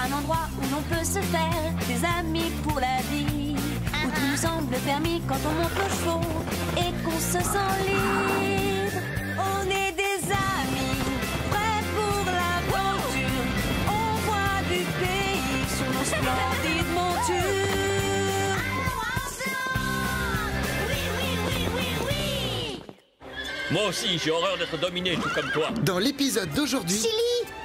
Un endroit où l'on peut se faire des amis pour la vie, où tout nous semble permis quand on monte nos chevaux et qu'on se sent libre. On est des amis, prêts pour l'aventure. On voit du pays sur nos splendides montures. Moi aussi, j'ai horreur d'être dominé, tout comme toi. Dans l'épisode d'aujourd'hui,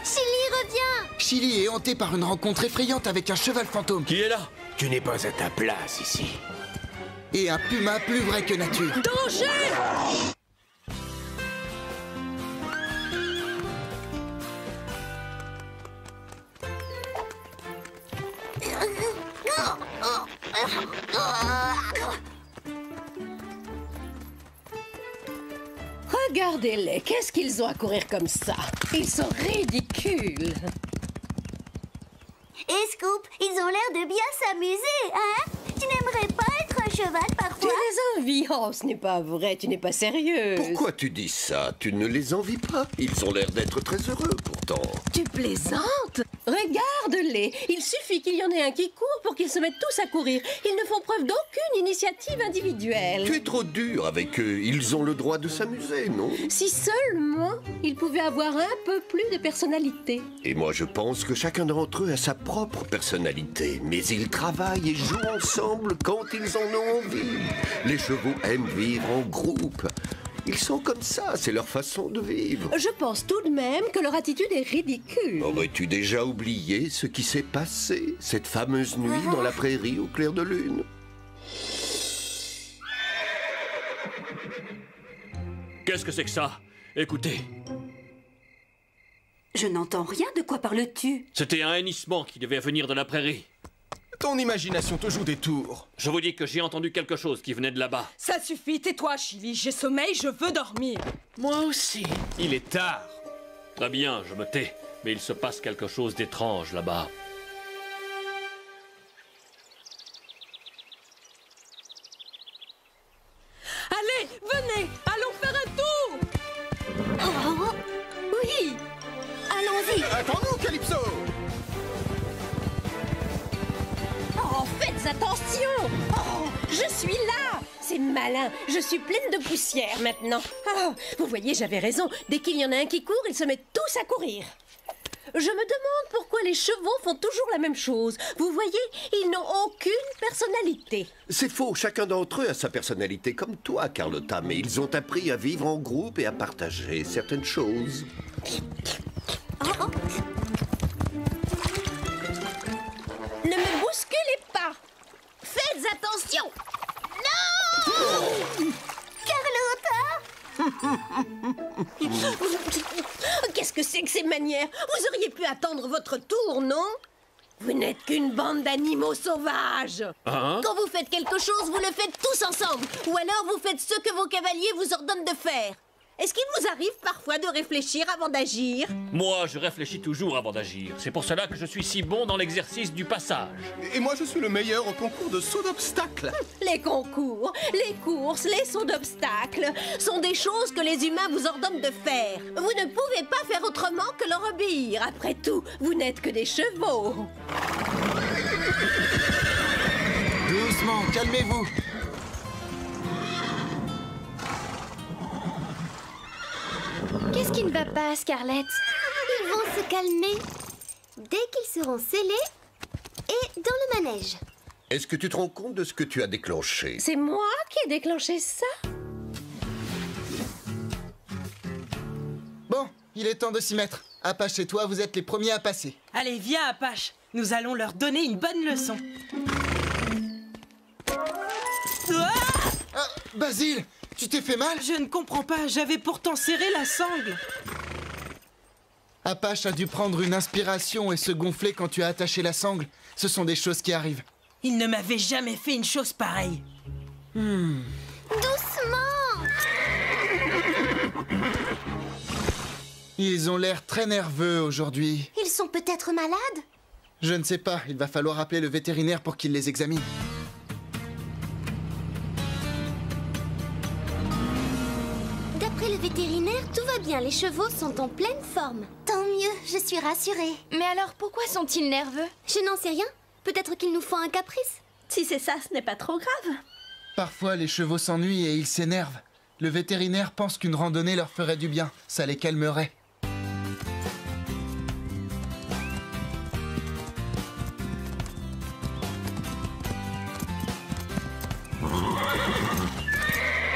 Chili revient. Chili est hanté par une rencontre effrayante avec un cheval fantôme. Qui est là? Tu n'es pas à ta place ici. Et un puma plus vrai que nature. Danger! Regardez-les, qu'est-ce qu'ils ont à courir comme ça? Ils sont ridicules. Et Scoop, ils ont l'air de bien s'amuser, hein? Tu n'aimerais pas être un cheval Tu parfois? les envies? Oh, ce n'est pas vrai, tu n'es pas sérieuse. Pourquoi tu dis ça? Tu ne les envies pas. Ils ont l'air d'être très heureux pourtant. Tu plaisantes? Regarde-les. Il suffit qu'il y en ait un qui court pour qu'ils se mettent tous à courir. Ils ne font preuve d'aucune initiative individuelle. Tu es trop dur avec eux. Ils ont le droit de s'amuser, non? Si seulement ils pouvaient avoir un peu plus de personnalité. Et moi je pense que chacun d'entre eux a sa propre personnalité. Mais ils travaillent et jouent ensemble quand ils en ont envie. Les chevaux aiment vivre en groupe. Ils sont comme ça, c'est leur façon de vivre. Je pense tout de même que leur attitude est ridicule. Aurais-tu déjà oublié ce qui s'est passé cette fameuse nuit dans la prairie au clair de lune? Qu'est-ce que c'est que ça? Écoutez, Je n'entends rien, de quoi parles-tu? c'était un hennissement qui devait venir de la prairie. Ton imagination te joue des tours. Je vous dis que j'ai entendu quelque chose qui venait de là-bas. Ça suffit, tais-toi, Chili. J'ai sommeil, je veux dormir. Moi aussi. Il est tard. Très bien, je me tais. Mais il se passe quelque chose d'étrange là-bas. Allez, venez, allons faire un tour. Oh, oui. Allons-y. Attends-nous, Calypso. Oh, faites attention! Oh, je suis là! C'est malin, je suis pleine de poussière maintenant. Oh, vous voyez, j'avais raison. Dès qu'il y en a un qui court, ils se mettent tous à courir. Je me demande pourquoi les chevaux font toujours la même chose. Vous voyez, ils n'ont aucune personnalité. C'est faux, chacun d'entre eux a sa personnalité comme toi, Carlotta, mais ils ont appris à vivre en groupe et à partager certaines choses. Ne me bousculez pas! Faites attention! Non! Qu'est-ce que c'est que ces manières? Vous auriez pu attendre votre tour, non? Vous n'êtes qu'une bande d'animaux sauvages. Hein? Quand vous faites quelque chose, vous le faites tous ensemble. Ou alors vous faites ce que vos cavaliers vous ordonnent de faire. Est-ce qu'il vous arrive parfois de réfléchir avant d'agir? Moi, je réfléchis toujours avant d'agir. C'est pour cela que je suis si bon dans l'exercice du passage. Et moi, je suis le meilleur au concours de saut d'obstacles. Les concours, les courses, les sauts d'obstacles sont des choses que les humains vous ordonnent de faire. Vous ne pouvez pas faire autrement que leur obéir. Après tout, vous n'êtes que des chevaux. Doucement, calmez-vous. Qu'est-ce qui ne va pas, Scarlett? Ils vont se calmer dès qu'ils seront scellés et dans le manège. Est-ce que tu te rends compte de ce que tu as déclenché? C'est moi qui ai déclenché ça? Bon, il est temps de s'y mettre. Apache et toi, vous êtes les premiers à passer. Allez, viens, Apache. Nous allons leur donner une bonne leçon. Ah! Ah, Basile, tu t'es fait mal? Je ne comprends pas, j'avais pourtant serré la sangle. Apache a dû prendre une inspiration et se gonfler quand tu as attaché la sangle. Ce sont des choses qui arrivent. Il ne m'avait jamais fait une chose pareille. Doucement! Ils ont l'air très nerveux aujourd'hui. Ils sont peut-être malades? Je ne sais pas, il va falloir appeler le vétérinaire pour qu'il les examine. D'après D'après le vétérinaire, tout va bien. Les chevaux sont en pleine forme. Tant mieux, je suis rassurée. Mais alors, pourquoi sont-ils nerveux? Je n'en sais rien. Peut-être qu'ils nous font un caprice. Si c'est ça, ce n'est pas trop grave. Parfois, les chevaux s'ennuient et ils s'énervent. Le vétérinaire pense qu'une randonnée leur ferait du bien. Ça les calmerait.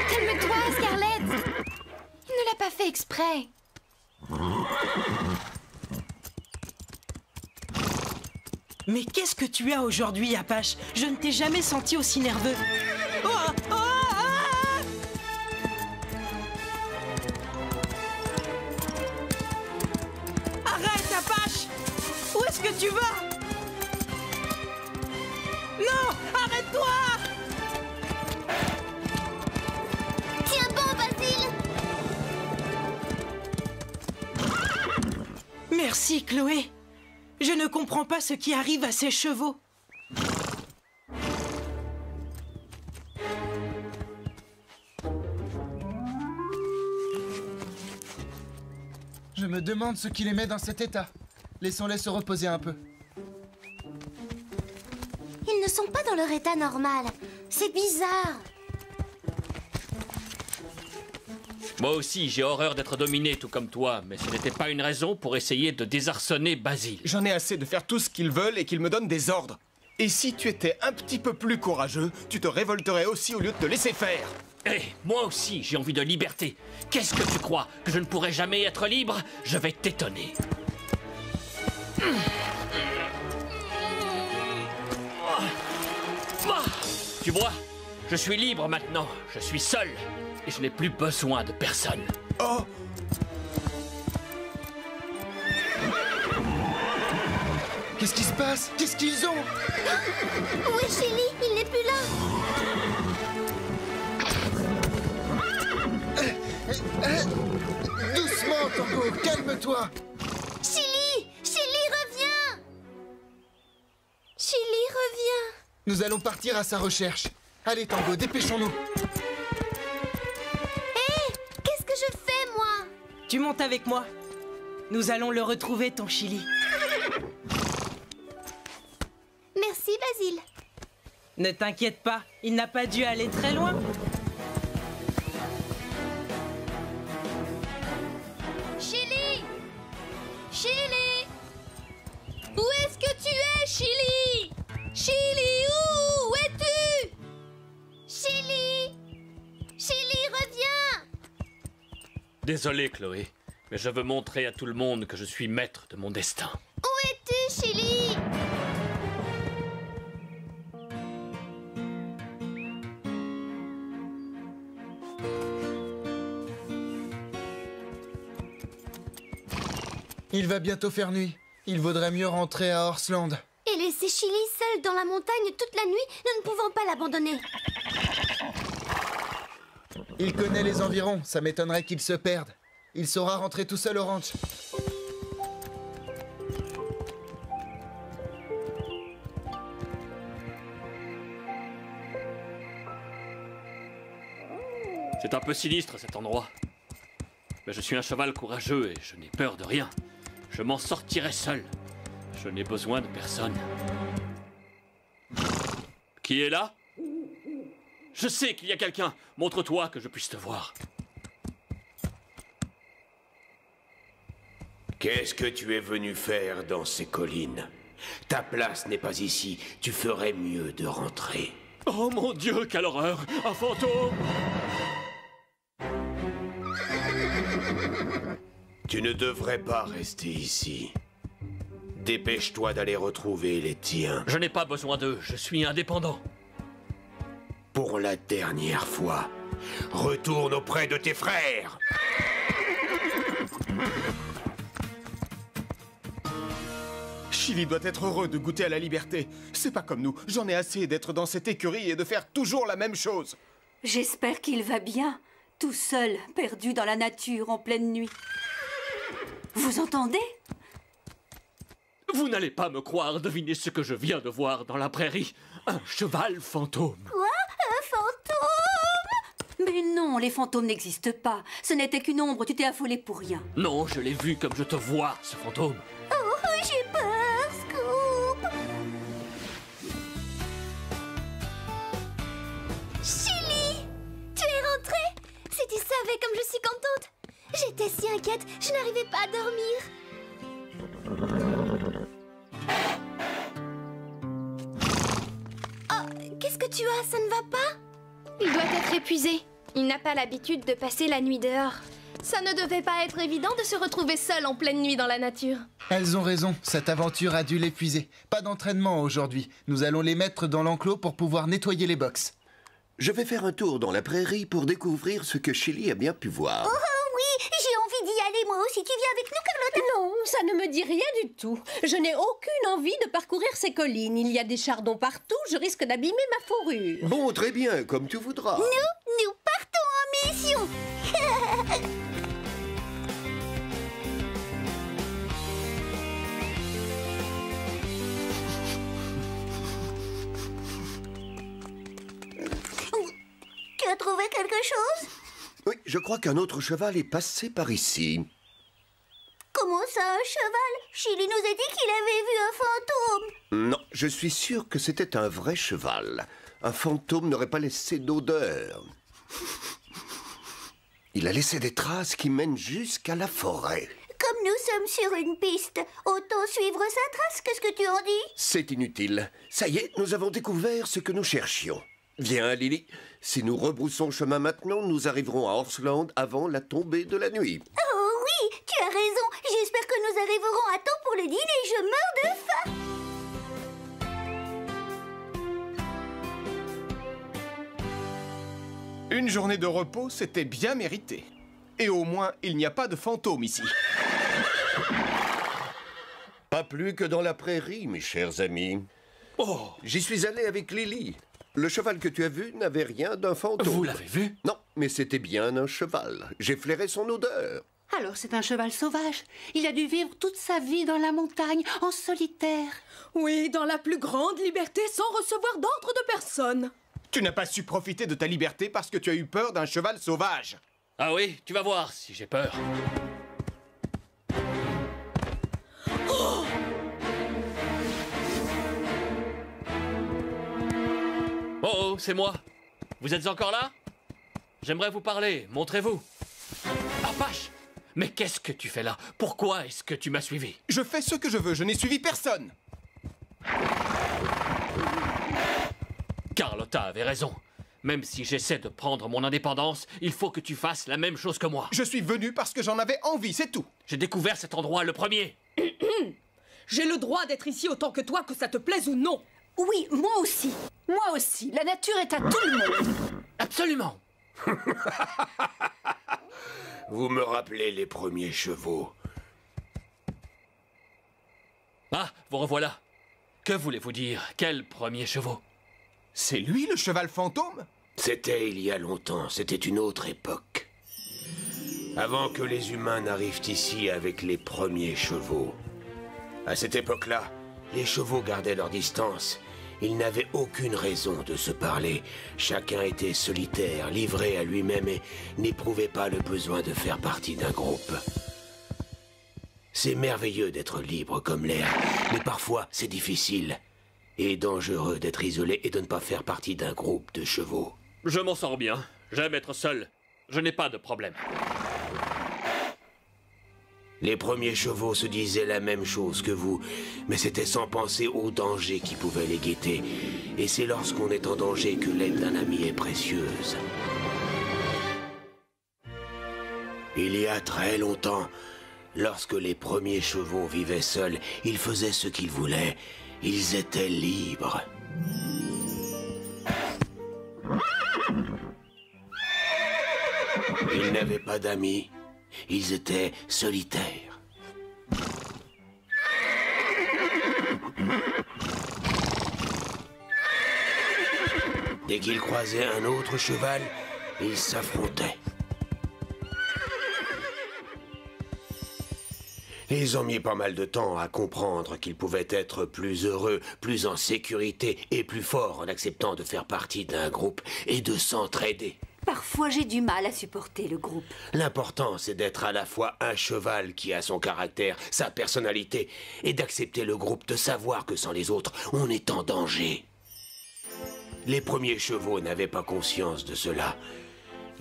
Calme-toi, Scarlett. Il ne l'a pas fait exprès. Mais qu'est-ce que tu as aujourd'hui, Apache? Je ne t'ai jamais senti aussi nerveux. Oh, oh, ah! Arrête, Apache! Où est-ce que tu vas? Non! Arrête-toi! Tiens bon, Basile! Merci, Chloé. Je ne comprends pas ce qui arrive à ces chevaux. Je me demande ce qui les met dans cet état. Laissons-les se reposer un peu. Ils ne sont pas dans leur état normal. C'est bizarre. Moi aussi, j'ai horreur d'être dominé tout comme toi, mais ce n'était pas une raison pour essayer de désarçonner Basile. J'en ai assez de faire tout ce qu'ils veulent et qu'ils me donnent des ordres. Et si tu étais un petit peu plus courageux, tu te révolterais aussi au lieu de te laisser faire. Hé, moi aussi, j'ai envie de liberté. Qu'est-ce que tu crois? Que je ne pourrai jamais être libre? Je vais t'étonner. Tu vois, je suis libre maintenant. Je suis seul. Et je n'ai plus besoin de personne. Oh! Qu'est-ce qui se passe? Qu'est-ce qu'ils ont? Où est Chili? Il n'est plus là. Doucement, Tango, calme-toi. Chili! Chili, reviens! Chili, reviens! Nous allons partir à sa recherche. Allez, Tango, dépêchons-nous. Hé! Qu'est-ce que je fais, moi? Tu montes avec moi. Nous allons le retrouver, ton Chili. Merci, Basile. Ne t'inquiète pas, il n'a pas dû aller très loin. Chili! Chili! Où est-ce que tu es, Chili? Chili, où es-tu? Chili! Chili, reviens! Désolé, Chloé, mais je veux montrer à tout le monde que je suis maître de mon destin. Où es-tu, Chili? Il va bientôt faire nuit. Il vaudrait mieux rentrer à Horsland. Et laisser Chili seul dans la montagne toute la nuit, nous ne pouvons pas l'abandonner. Il connaît les environs, ça m'étonnerait qu'il se perde. Il saura rentrer tout seul au ranch. C'est un peu sinistre cet endroit. Mais je suis un cheval courageux et je n'ai peur de rien. Je m'en sortirai seul. Je n'ai besoin de personne. Qui est là? Je sais qu'il y a quelqu'un. Montre-toi que je puisse te voir. Qu'est-ce que tu es venu faire dans ces collines? Ta place n'est pas ici. Tu ferais mieux de rentrer. Oh mon Dieu, quelle horreur! Un fantôme! Tu ne devrais pas rester ici. Dépêche-toi d'aller retrouver les tiens. Je n'ai pas besoin d'eux, je suis indépendant. Pour la dernière fois, retourne auprès de tes frères. Chili doit être heureux de goûter à la liberté. C'est pas comme nous. J'en ai assez d'être dans cette écurie et de faire toujours la même chose. J'espère qu'il va bien, tout seul, perdu dans la nature en pleine nuit. Vous entendez? Vous n'allez pas me croire, devinez ce que je viens de voir dans la prairie. Un cheval fantôme. Quoi? Un fantôme? Mais non, les fantômes n'existent pas. Ce n'était qu'une ombre, tu t'es affolé pour rien. Non, je l'ai vu comme je te vois, ce fantôme. Oh, j'ai peur, Scoop. Chili, tu es rentrée? Si tu savais comme je suis contente. J'étais si inquiète, je n'arrivais pas à dormir. Oh, qu'est-ce que tu as? Ça ne va pas? Il doit être épuisé. Il n'a pas l'habitude de passer la nuit dehors. Ça ne devait pas être évident de se retrouver seul en pleine nuit dans la nature. Elles ont raison, cette aventure a dû l'épuiser. Pas d'entraînement aujourd'hui. Nous allons les mettre dans l'enclos pour pouvoir nettoyer les box. Je vais faire un tour dans la prairie pour découvrir ce que Chili a bien pu voir. Oh oui, j'ai envie d'y aller moi aussi. Tu viens avec nous, Carlotta? Non, ça ne me dit rien du tout. Je n'ai aucune envie de parcourir ces collines. Il y a des chardons partout, je risque d'abîmer ma fourrure. Bon, très bien, comme tu voudras. Nous partons en mission. Tu as trouvé quelque chose? Oui, je crois qu'un autre cheval est passé par ici. Comment ça, un cheval? Chili nous a dit qu'il avait vu un fantôme. Non, je suis sûr que c'était un vrai cheval. Un fantôme n'aurait pas laissé d'odeur. Il a laissé des traces qui mènent jusqu'à la forêt. Comme nous sommes sur une piste, autant suivre sa trace. Qu'est-ce que tu en dis? C'est inutile. Ça y est, nous avons découvert ce que nous cherchions. Viens, Lily. Si nous rebroussons chemin maintenant, nous arriverons à Horsland avant la tombée de la nuit. Oh oui, tu as raison. J'espère que nous arriverons à temps pour le dîner. Je meurs de faim. Une journée de repos, c'était bien mérité. Et au moins, il n'y a pas de fantôme ici. Pas plus que dans la prairie, mes chers amis. Oh! J'y suis allé avec Lily. Le cheval que tu as vu n'avait rien d'un fantôme. Vous l'avez vu? Non, mais c'était bien un cheval. J'ai flairé son odeur. Alors c'est un cheval sauvage. Il a dû vivre toute sa vie dans la montagne, en solitaire. Oui, dans la plus grande liberté, sans recevoir d'ordre de personne. Tu n'as pas su profiter de ta liberté parce que tu as eu peur d'un cheval sauvage. Ah oui, tu vas voir si j'ai peur. Oh, c'est moi. Vous êtes encore là? J'aimerais vous parler, montrez-vous. Apache! Mais qu'est-ce que tu fais là? Pourquoi est-ce que tu m'as suivi? Je fais ce que je veux, je n'ai suivi personne. Carlotta avait raison. Même si j'essaie de prendre mon indépendance, il faut que tu fasses la même chose que moi. Je suis venu parce que j'en avais envie, c'est tout. J'ai découvert cet endroit le premier. J'ai le droit d'être ici autant que toi, que ça te plaise ou non. Oui, moi aussi. Moi aussi. La nature est à tout le monde. Absolument. Vous me rappelez les premiers chevaux. Ah, vous revoilà. Que voulez-vous dire? Quels premiers chevaux? C'est lui le cheval fantôme? C'était il y a longtemps, c'était une autre époque. Avant que les humains n'arrivent ici avec les premiers chevaux. À cette époque-là, les chevaux gardaient leur distance. Ils n'avaient aucune raison de se parler. Chacun était solitaire, livré à lui-même et n'éprouvait pas le besoin de faire partie d'un groupe. C'est merveilleux d'être libre comme l'air, mais parfois c'est difficile et dangereux d'être isolé et de ne pas faire partie d'un groupe de chevaux. Je m'en sors bien. J'aime être seul. Je n'ai pas de problème. Les premiers chevaux se disaient la même chose que vous, mais c'était sans penser au danger qui pouvait les guetter. Et c'est lorsqu'on est en danger que l'aide d'un ami est précieuse. Il y a très longtemps, lorsque les premiers chevaux vivaient seuls, ils faisaient ce qu'ils voulaient. Ils étaient libres. Ils n'avaient pas d'amis. Ils étaient solitaires. Dès qu'ils croisaient un autre cheval, ils s'affrontaient. Ils ont mis pas mal de temps à comprendre qu'ils pouvaient être plus heureux, plus en sécurité et plus forts en acceptant de faire partie d'un groupe et de s'entraider. Parfois, j'ai du mal à supporter le groupe. L'important, c'est d'être à la fois un cheval qui a son caractère, sa personnalité, et d'accepter le groupe, de savoir que sans les autres, on est en danger. Les premiers chevaux n'avaient pas conscience de cela.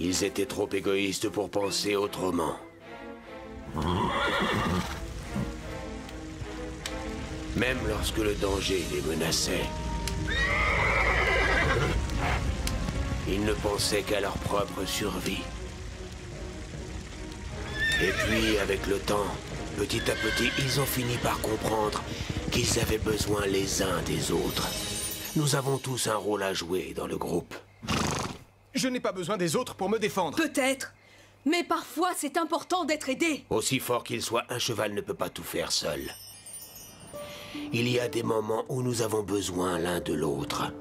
Ils étaient trop égoïstes pour penser autrement. Même lorsque le danger les menaçait, ils ne pensaient qu'à leur propre survie. Et puis, avec le temps, petit à petit, ils ont fini par comprendre qu'ils avaient besoin les uns des autres. Nous avons tous un rôle à jouer dans le groupe. Je n'ai pas besoin des autres pour me défendre. Peut-être. Mais parfois, c'est important d'être aidé. Aussi fort qu'il soit, un cheval ne peut pas tout faire seul. Il y a des moments où nous avons besoin l'un de l'autre.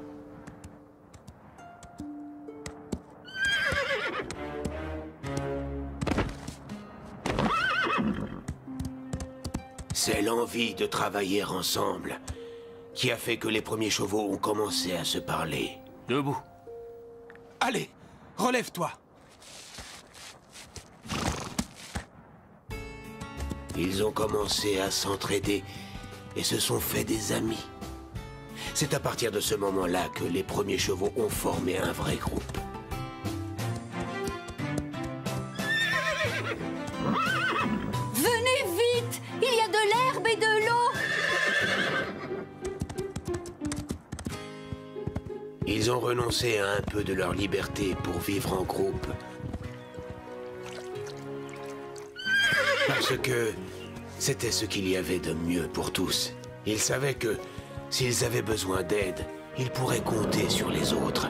C'est l'envie de travailler ensemble qui a fait que les premiers chevaux ont commencé à se parler. Debout. Allez, relève-toi. Ils ont commencé à s'entraider et se sont fait des amis. C'est à partir de ce moment-là que les premiers chevaux ont formé un vrai groupe. Venez vite! Il y a de l'herbe et de l'eau! Ils ont renoncé à un peu de leur liberté pour vivre en groupe. Parce que c'était ce qu'il y avait de mieux pour tous. Ils savaient que s'ils avaient besoin d'aide, ils pourraient compter sur les autres.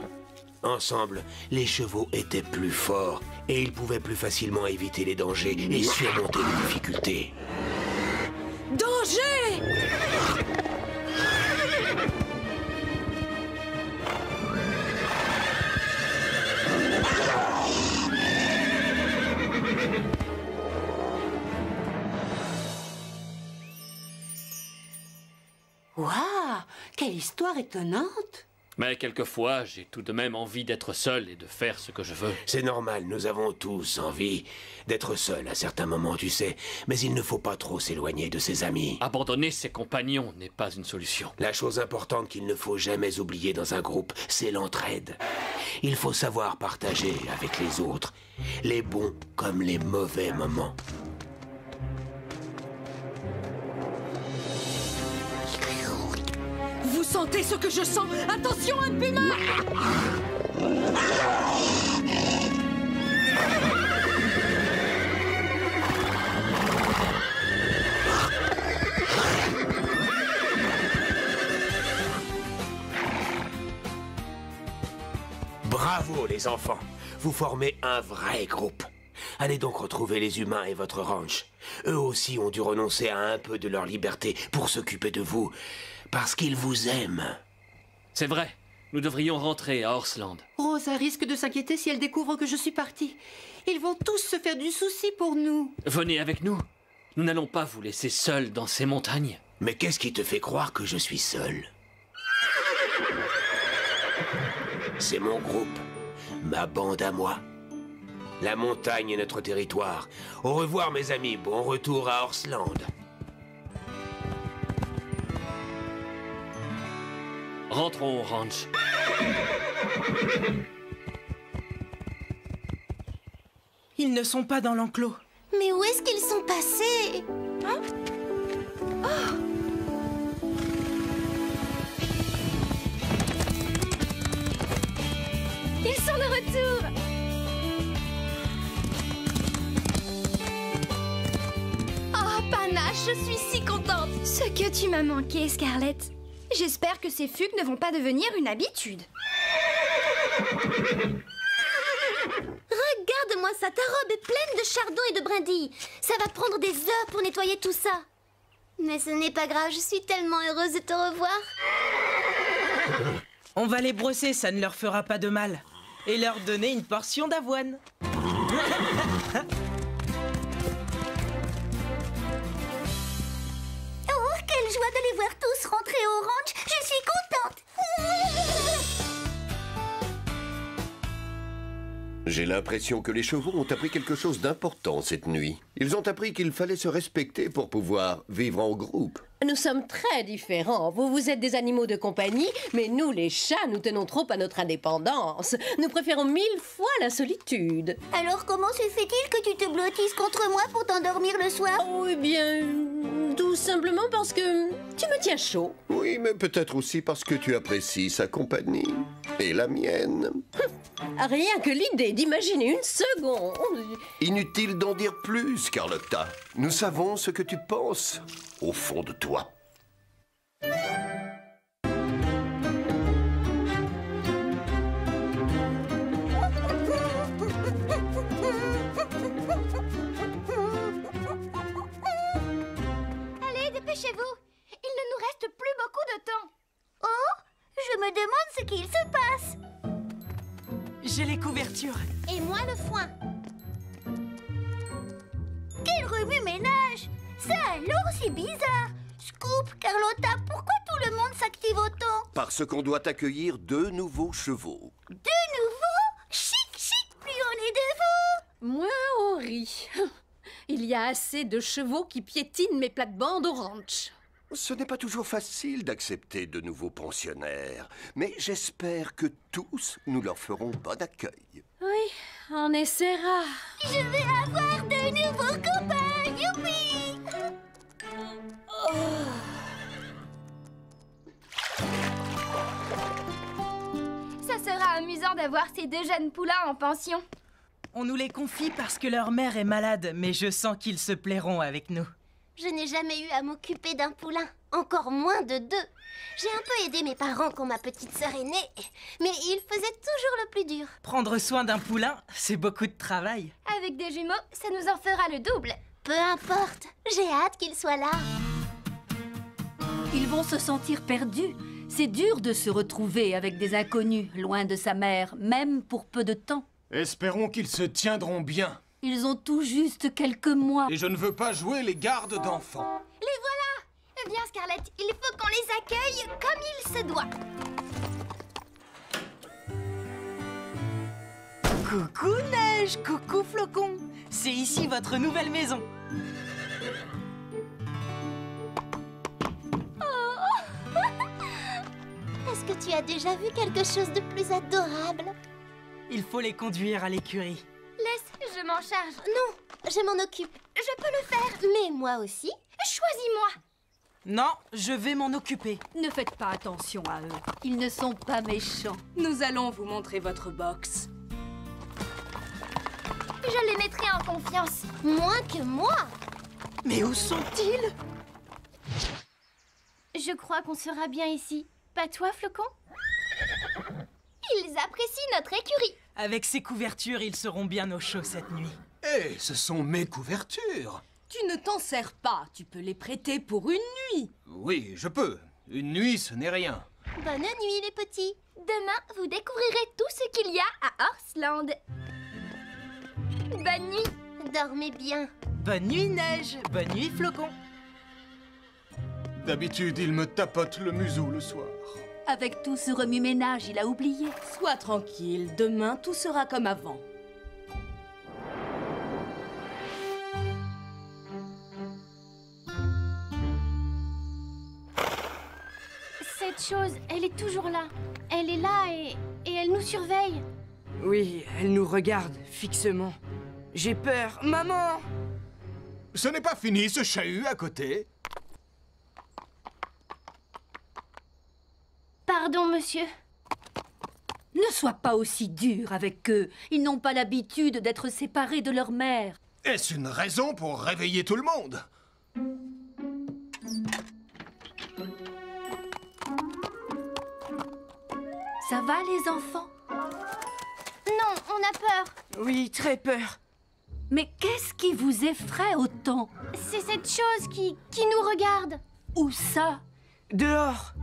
Ensemble, les chevaux étaient plus forts et ils pouvaient plus facilement éviter les dangers et surmonter les difficultés. Danger! Waouh! Quelle histoire étonnante! Mais quelquefois, j'ai tout de même envie d'être seul et de faire ce que je veux. C'est normal, nous avons tous envie d'être seuls à certains moments, tu sais. Mais il ne faut pas trop s'éloigner de ses amis. Abandonner ses compagnons n'est pas une solution. La chose importante qu'il ne faut jamais oublier dans un groupe, c'est l'entraide. Il faut savoir partager avec les autres, les bons comme les mauvais moments. Vous sentez ce que je sens? Attention, un puma! Bravo les enfants, vous formez un vrai groupe. Allez donc retrouver les humains et votre ranch. Eux aussi ont dû renoncer à un peu de leur liberté pour s'occuper de vous, parce qu'ils vous aiment. C'est vrai, nous devrions rentrer à Horseland. Rosa risque de s'inquiéter si elle découvre que je suis partie. Ils vont tous se faire du souci pour nous. Venez avec nous. Nous n'allons pas vous laisser seuls dans ces montagnes. Mais qu'est-ce qui te fait croire que je suis seul? C'est mon groupe, ma bande à moi. La montagne est notre territoire. Au revoir mes amis, bon retour à Horseland. Rentrons au ranch. Ils ne sont pas dans l'enclos. Mais où est-ce qu'ils sont passés? Hein? Ils sont de retour! Oh, Panache, je suis si contente! Ce que tu m'as manqué, Scarlett. J'espère que ces fugues ne vont pas devenir une habitude. Regarde-moi ça, ta robe est pleine de chardon et de brindilles. Ça va prendre des heures pour nettoyer tout ça. Mais ce n'est pas grave, je suis tellement heureuse de te revoir. On va les brosser, ça ne leur fera pas de mal. Et leur donner une portion d'avoine. Oh, quelle joie de les voir tous rentrer au ranch. Je suis contente. J'ai l'impression que les chevaux ont appris quelque chose d'important cette nuit. Ils ont appris qu'il fallait se respecter pour pouvoir vivre en groupe. Nous sommes très différents. Vous êtes des animaux de compagnie, mais nous, les chats, nous tenons trop à notre indépendance. Nous préférons 1000 fois la solitude. Alors comment se fait-il que tu te blottisses contre moi pour t'endormir le soir? Oh, eh bien, tout simplement parce que tu me tiens chaud. Oui, mais peut-être aussi parce que tu apprécies sa compagnie. Et la mienne. Rien que l'idée d'imaginer une seconde. Inutile d'en dire plus, Carlotta. Nous savons ce que tu penses, au fond de toi. Allez, dépêchez-vous. Il ne nous reste plus beaucoup de temps. Oh, je me demande ce qu'il se passe. J'ai les couvertures. Et moi le foin. Quel remue-ménage! Ça alors, c'est bizarre. Scoop, Carlotta, pourquoi tout le monde s'active autant? Parce qu'on doit accueillir 2 nouveaux chevaux. 2 nouveaux? Chic, chic, plus on est devant. Moins on rit. Il y a assez de chevaux qui piétinent mes plates-bandes au ranch. Ce n'est pas toujours facile d'accepter de nouveaux pensionnaires, mais j'espère que tous nous leur ferons bon accueil. Oui, on essaiera. Je vais avoir de nouveaux copains, youpi! Ça sera amusant d'avoir ces 2 jeunes poulains en pension. On nous les confie parce que leur mère est malade, mais je sens qu'ils se plairont avec nous. Je n'ai jamais eu à m'occuper d'un poulain, encore moins de 2. J'ai un peu aidé mes parents quand ma petite sœur est née, mais ils faisaient toujours le plus dur. Prendre soin d'un poulain, c'est beaucoup de travail. Avec des jumeaux, ça nous en fera le double. Peu importe, j'ai hâte qu'ils soient là. Ils vont se sentir perdus. C'est dur de se retrouver avec des inconnus, loin de sa mère, même pour peu de temps. Espérons qu'ils se tiendront bien. Ils ont tout juste quelques mois. Et je ne veux pas jouer les gardes d'enfants. Les voilà! Viens, Scarlett, il faut qu'on les accueille comme il se doit. Coucou Neige, coucou Flocon. C'est ici votre nouvelle maison. Est-ce que tu as déjà vu quelque chose de plus adorable? Il faut les conduire à l'écurie. Laisse, je m'en charge. Non, je m'en occupe. Je peux le faire. Mais moi aussi. Choisis-moi. Non, je vais m'en occuper. Ne faites pas attention à eux. Ils ne sont pas méchants. Nous allons vous montrer votre box. Je les mettrai en confiance. Moins que moi. Mais où sont-ils? Je crois qu'on sera bien ici. Pas toi, Flocon? Ils apprécient notre écurie. Avec ces couvertures, ils seront bien au chaud cette nuit. Hé, ce sont mes couvertures. Tu ne t'en sers pas. Tu peux les prêter pour une nuit. Oui, je peux. Une nuit, ce n'est rien. Bonne nuit, les petits. Demain, vous découvrirez tout ce qu'il y a à Horseland. Bonne nuit. Dormez bien. Bonne nuit Neige, bonne nuit Flocon. D'habitude, il me tapote le museau le soir. Avec tout ce remue-ménage, il a oublié. Sois tranquille. Demain, tout sera comme avant. Cette chose, elle est toujours là. Elle est là et elle nous surveille. Oui, elle nous regarde fixement. J'ai peur. Maman! Ce n'est pas fini, ce chahut à côté. Pardon, monsieur. Ne sois pas aussi dur avec eux. Ils n'ont pas l'habitude d'être séparés de leur mère. Est-ce une raison pour réveiller tout le monde? Ça va, les enfants? Non, on a peur. Oui, très peur. Mais qu'est-ce qui vous effraie autant? C'est cette chose qui nous regarde. Où ça? Dehors.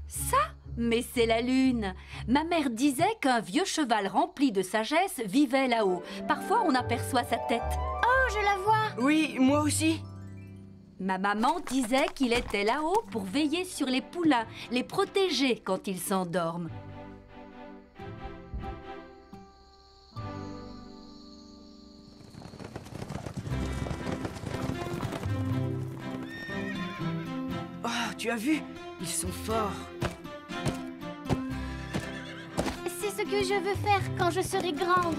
Ça? Mais c'est la lune. Ma mère disait qu'un vieux cheval rempli de sagesse vivait là-haut. Parfois, on aperçoit sa tête. Oh, je la vois. Oui, moi aussi. Ma maman disait qu'il était là-haut pour veiller sur les poulains, les protéger quand ils s'endorment. tu as vu? Ils sont forts. C'est ce que je veux faire quand je serai grande.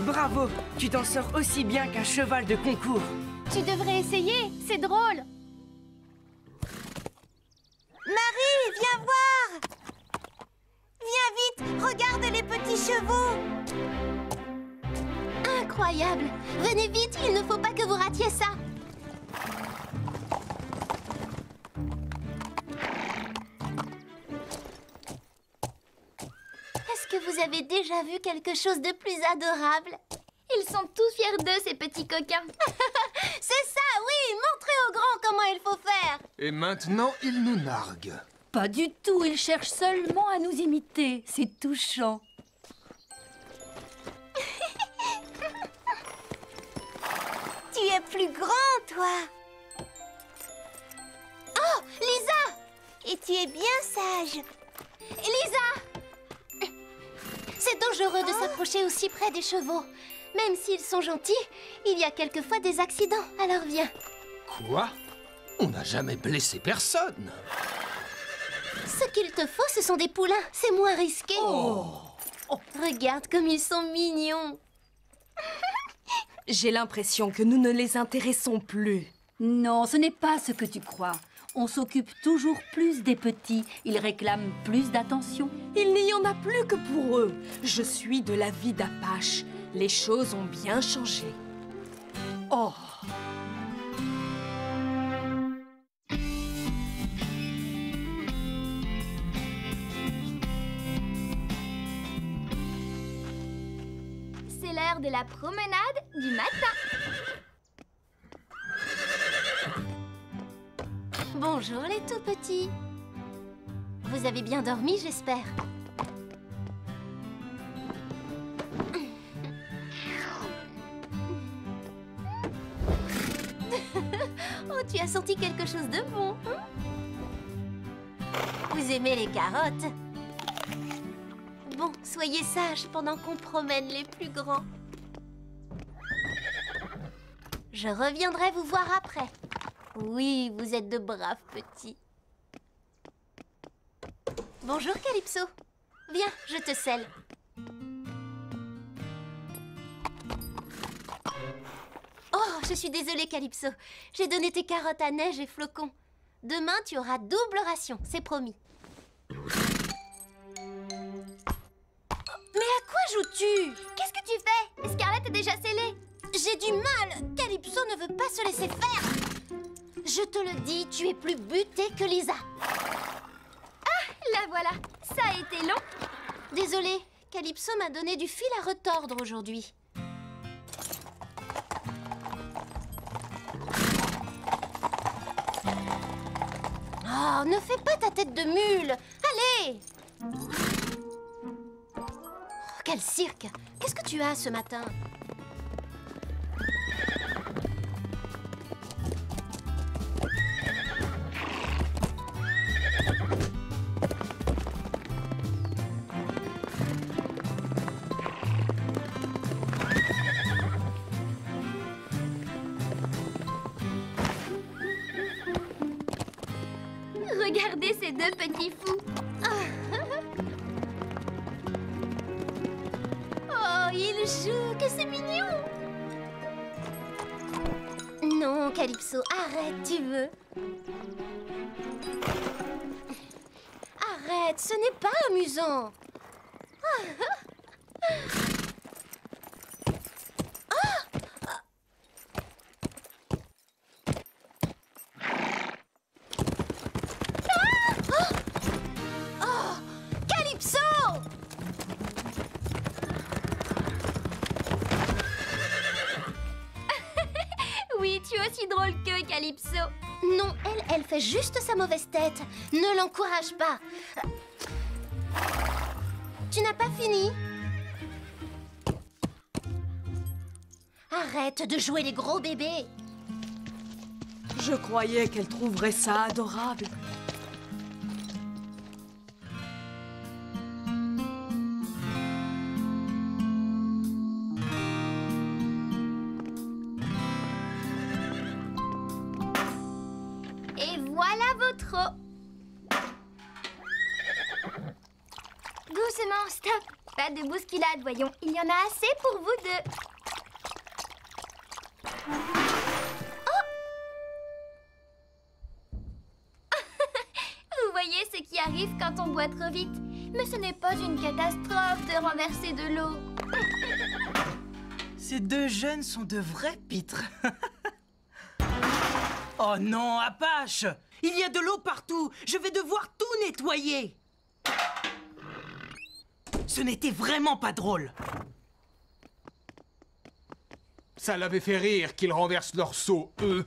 Bravo! Tu t'en sors aussi bien qu'un cheval de concours. Tu devrais essayer, c'est drôle. Marie, viens voir! Viens vite, regarde les petits chevaux! Incroyable! Venez vite, il ne faut pas que vous ratiez ça. Est-ce que vous avez déjà vu quelque chose de plus adorable? Ils sont tous fiers d'eux, ces petits coquins. C'est ça, oui! Montrez aux grands comment il faut faire! Et maintenant, il nous nargue. Pas du tout, il cherche seulement à nous imiter. C'est touchant. Tu es plus grand, toi! Oh, Lisa! Et tu es bien sage! Lisa! C'est dangereux de s'approcher aussi près des chevaux. Même s'ils sont gentils, il y a quelquefois des accidents, alors viens. Quoi? On n'a jamais blessé personne. Ce qu'il te faut, ce sont des poulains. C'est moins risqué. Oh. Regarde comme ils sont mignons. J'ai l'impression que nous ne les intéressons plus. Non, ce n'est pas ce que tu crois. On s'occupe toujours plus des petits. Ils réclament plus d'attention. Il n'y en a plus que pour eux. Je suis de l'avis d'Apache. Les choses ont bien changé. Oh! C'est l'heure de la promenade du matin. Bonjour les tout petits. Vous avez bien dormi, j'espère. Oh, tu as senti quelque chose de bon, hein? Vous aimez les carottes? Bon, soyez sages pendant qu'on promène les plus grands. Je reviendrai vous voir après. Oui, vous êtes de braves petits. Bonjour, Calypso. Viens, je te selle. Oh, je suis désolée, Calypso. J'ai donné tes carottes à Neige et Flocon. Demain, tu auras double ration, c'est promis. Mais à quoi joues-tu? Qu'est-ce que tu fais? Scarlett est déjà scellée. J'ai du mal. Calypso ne veut pas se laisser faire. Je te le dis, tu es plus butée que Lisa. Ah, la voilà. Ça a été long. Désolée, Calypso m'a donné du fil à retordre aujourd'hui. Oh, ne fais pas ta tête de mule. Allez! Oh, quel cirque! Qu'est-ce que tu as ce matin? Regardez ces deux petits fous. Oh, ils jouent, que c'est mignon. Non, Calypso, arrête, tu veux. Arrête, ce n'est pas amusant. Oui, tu es aussi drôle que Calypso. Non, elle fait juste sa mauvaise tête. Ne l'encourage pas. Tu n'as pas fini? Arrête de jouer les gros bébés. Je croyais qu'elle trouverait ça adorable. trop. Doucement, stop. Pas de bousculade, voyons. Il y en a assez pour vous deux. Oh! Vous voyez ce qui arrive quand on boit trop vite. Mais ce n'est pas une catastrophe de renverser de l'eau. Ces deux jeunes sont de vrais pitres. Oh non, Apache! Il y a de l'eau partout. Je vais devoir tout nettoyer. Ce n'était vraiment pas drôle. Ça l'avait fait rire qu'ils renversent leur seau, eux.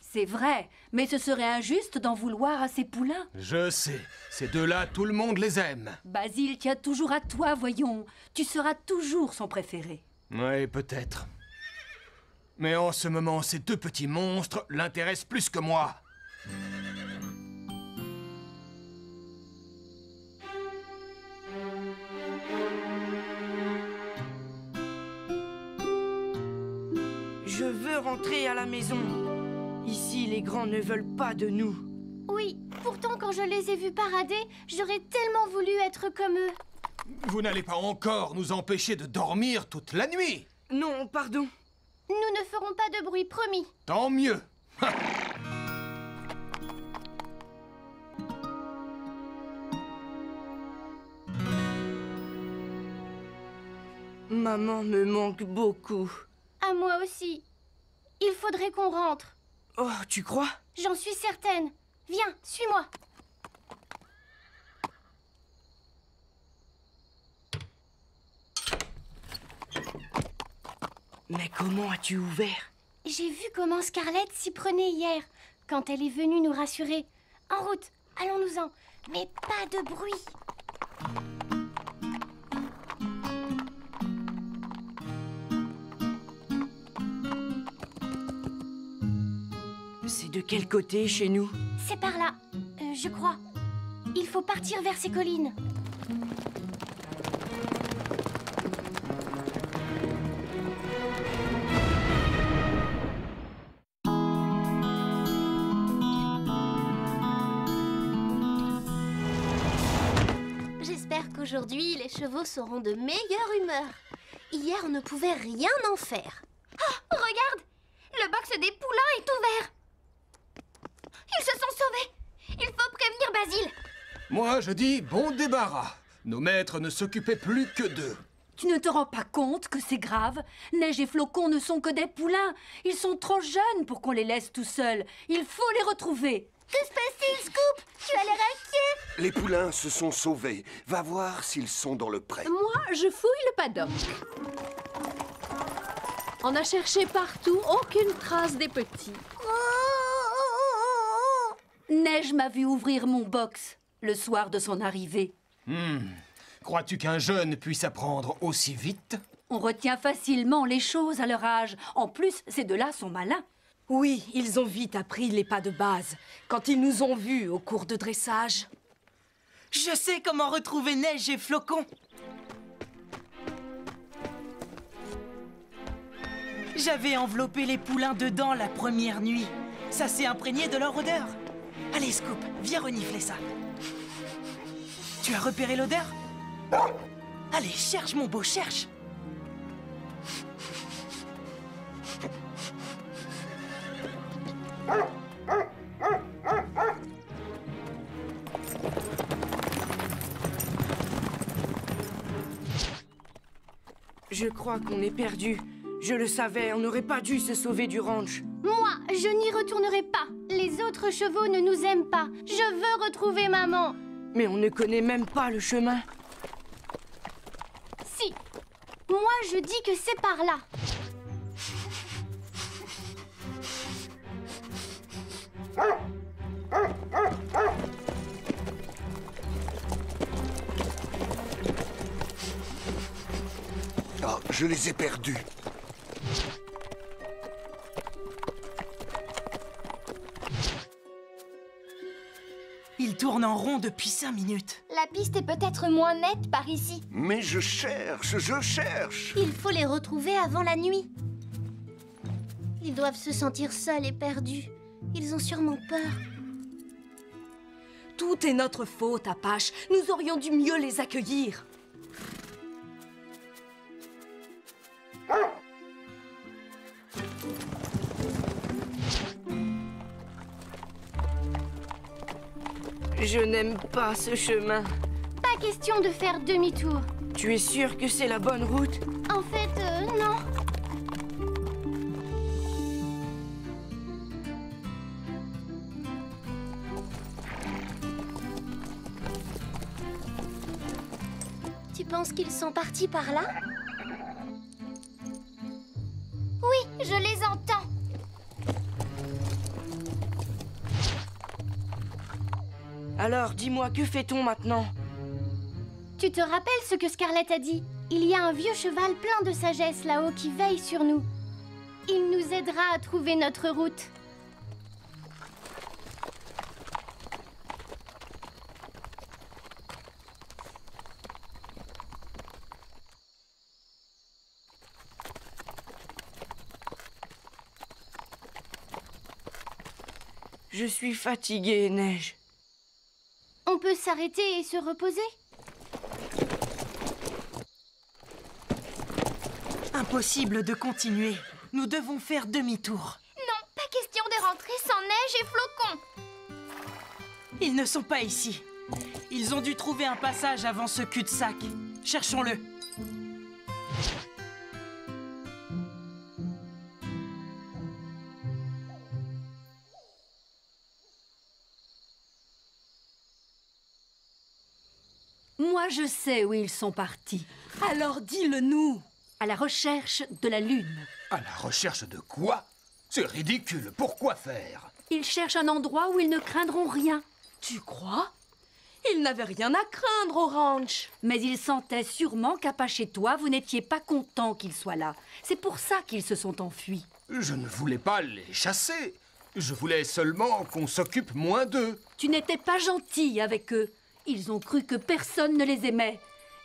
C'est vrai, mais ce serait injuste d'en vouloir à ces poulains. Je sais. Ces deux-là, tout le monde les aime. Basile tient toujours à toi, voyons. Tu seras toujours son préféré. Oui, peut-être. Mais en ce moment, ces deux petits monstres l'intéressent plus que moi. Je veux rentrer à la maison. Ici, les grands ne veulent pas de nous. Oui, pourtant quand je les ai vus parader, j'aurais tellement voulu être comme eux. Vous n'allez pas encore nous empêcher de dormir toute la nuit. Non, pardon. Nous ne ferons pas de bruit, promis. Tant mieux. Maman me manque beaucoup. À moi aussi. Il faudrait qu'on rentre. Oh, tu crois? J'en suis certaine. Viens, suis-moi. Mais comment as-tu ouvert? J'ai vu comment Scarlett s'y prenait hier, quand elle est venue nous rassurer. En route, allons-nous-en. Mais pas de bruit. C'est de quel côté chez nous? C'est par là, je crois. Il faut partir vers ces collines. J'espère qu'aujourd'hui, les chevaux seront de meilleure humeur. Hier, on ne pouvait rien en faire. Oh, regarde! Le box des poulains est ouvert. Ils se sont sauvés. Il faut prévenir Basile. Moi, je dis bon débarras. Nos maîtres ne s'occupaient plus que d'eux. Tu ne te rends pas compte que c'est grave? Neige et Flocon ne sont que des poulains. Ils sont trop jeunes pour qu'on les laisse tout seuls. Il faut les retrouver. Que se passe-t-il, Scoop? Tu as l'air inquiet. Les poulains se sont sauvés. Va voir s'ils sont dans le pré. Moi, je fouille le paddock. On a cherché partout, aucune trace des petits. Neige m'a vu ouvrir mon box le soir de son arrivée. Crois-tu qu'un jeune puisse apprendre aussi vite? On retient facilement les choses à leur âge. En plus, ces deux-là sont malins. Oui, ils ont vite appris les pas de base, quand ils nous ont vus au cours de dressage. Je sais comment retrouver Neige et Flocon. J'avais enveloppé les poulains dedans la première nuit. Ça s'est imprégné de leur odeur. Allez, Scoop, viens renifler ça. Tu as repéré l'odeur? Allez, cherche, mon beau, cherche. Je crois qu'on est perdu. Je le savais, on n'aurait pas dû se sauver du ranch. Moi, je n'y retournerai pas. Les autres chevaux ne nous aiment pas. Je veux retrouver maman. Mais on ne connaît même pas le chemin. Si. Moi, je dis que c'est par là. Ah, je les ai perdus. Il tourne en rond depuis 5 minutes. La piste est peut-être moins nette par ici. Mais je cherche, je cherche. Il faut les retrouver avant la nuit. Ils doivent se sentir seuls et perdus. Ils ont sûrement peur. Tout est notre faute, Apache. Nous aurions dû mieux les accueillir. Je n'aime pas ce chemin. Pas question de faire demi-tour. Tu es sûr que c'est la bonne route? En fait, non. Tu penses qu'ils sont partis par là? Oui, je les entends. Alors, dis-moi, que fait-on maintenant? Tu te rappelles ce que Scarlett a dit? Il y a un vieux cheval plein de sagesse là-haut qui veille sur nous. Il nous aidera à trouver notre route. Je suis fatiguée, Neige. On peut s'arrêter et se reposer? Impossible de continuer. Nous devons faire demi-tour. Non, pas question de rentrer sans Neige et Flocon. Ils ne sont pas ici. Ils ont dû trouver un passage avant ce cul-de-sac. Cherchons-le. Moi, je sais où ils sont partis. Alors dis-le-nous. À la recherche de la Lune. À la recherche de quoi? C'est ridicule. Pourquoi faire? Ils cherchent un endroit où ils ne craindront rien. Tu crois? Ils n'avaient rien à craindre au ranch. Mais ils sentaient sûrement qu'Apache et toi, vous n'étiez pas contents qu'ils soient là. C'est pour ça qu'ils se sont enfuis. Je ne voulais pas les chasser. Je voulais seulement qu'on s'occupe moins d'eux. Tu n'étais pas gentil avec eux. Ils ont cru que personne ne les aimait.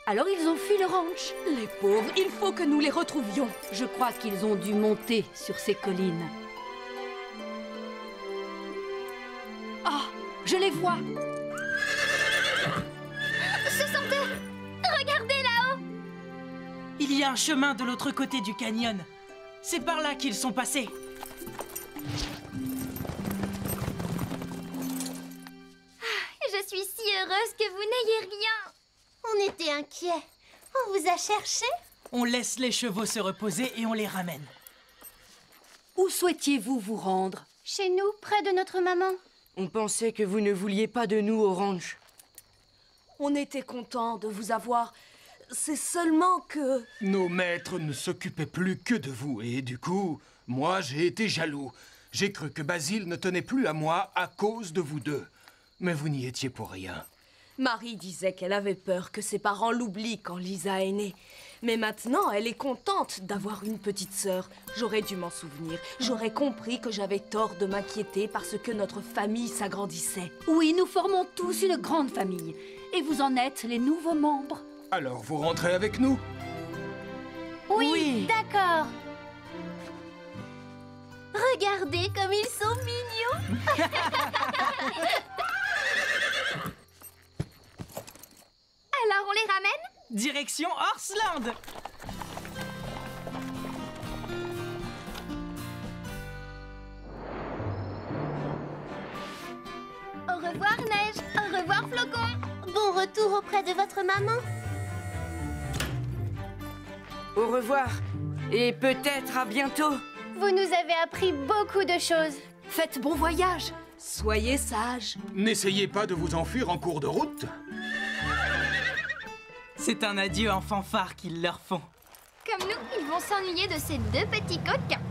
Alors ils ont fui le ranch. Les pauvres, il faut que nous les retrouvions. Je crois qu'ils ont dû monter sur ces collines. Ah, je les vois. Ce sont eux. Regardez là-haut. Il y a un chemin de l'autre côté du canyon. C'est par là qu'ils sont passés. Je suis si heureuse que vous n'ayez rien. On était inquiets. On vous a cherché? On laisse les chevaux se reposer et on les ramène. Où souhaitiez-vous vous rendre? Chez nous, près de notre maman. On pensait que vous ne vouliez pas de nous au ranch. On était contents de vous avoir. C'est seulement que... Nos maîtres ne s'occupaient plus que de vous et du coup, moi j'ai été jaloux. J'ai cru que Basile ne tenait plus à moi à cause de vous deux. Mais vous n'y étiez pour rien. Marie disait qu'elle avait peur que ses parents l'oublient quand Lisa est née. Mais maintenant, elle est contente d'avoir une petite sœur. J'aurais dû m'en souvenir. J'aurais compris que j'avais tort de m'inquiéter parce que notre famille s'agrandissait. Oui, nous formons tous une grande famille. Et vous en êtes les nouveaux membres. Alors vous rentrez avec nous? Oui. D'accord. Regardez comme ils sont mignons. Alors on les ramène? Direction Horseland. Au revoir, Neige. Au revoir, Flocon. Bon retour auprès de votre maman. Au revoir. Et peut-être à bientôt. Vous nous avez appris beaucoup de choses. Faites bon voyage. Soyez sages. N'essayez pas de vous enfuir en cours de route. C'est un adieu en fanfare qu'ils leur font. Comme nous, ils vont s'ennuyer de ces deux petits coquins.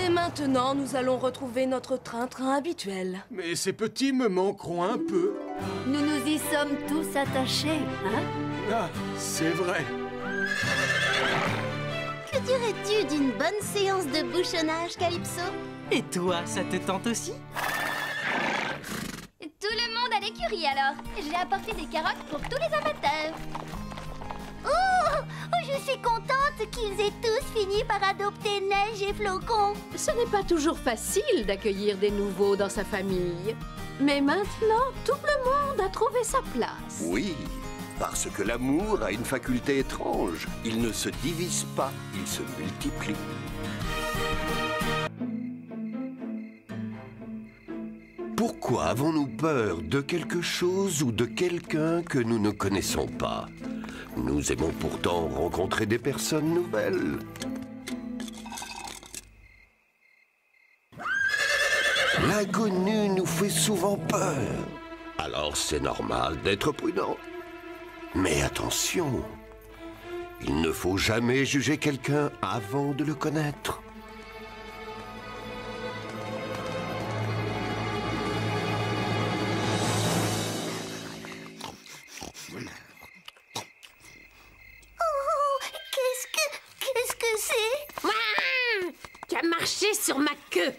Et maintenant, nous allons retrouver notre train-train habituel. Mais ces petits me manqueront un peu. Nous nous y sommes tous attachés, hein? Ah, c'est vrai. Que dirais-tu d'une bonne séance de bouchonnage, Calypso? Et toi, ça te tente aussi? Tout le monde à l'écurie alors. J'ai apporté des carottes pour tous les amateurs. Oh, je suis contente qu'ils aient tous fini par adopter Neige et Flocon. Ce n'est pas toujours facile d'accueillir des nouveaux dans sa famille. Mais maintenant, tout le monde a trouvé sa place. Oui, parce que l'amour a une faculté étrange. Il ne se divise pas, il se multiplie. Pourquoi avons-nous peur de quelque chose ou de quelqu'un que nous ne connaissons pas? Nous aimons pourtant rencontrer des personnes nouvelles. L'inconnu nous fait souvent peur. Alors c'est normal d'être prudent. Mais attention, il ne faut jamais juger quelqu'un avant de le connaître. Qu'est-ce que c'est? Tu as marché sur ma queue.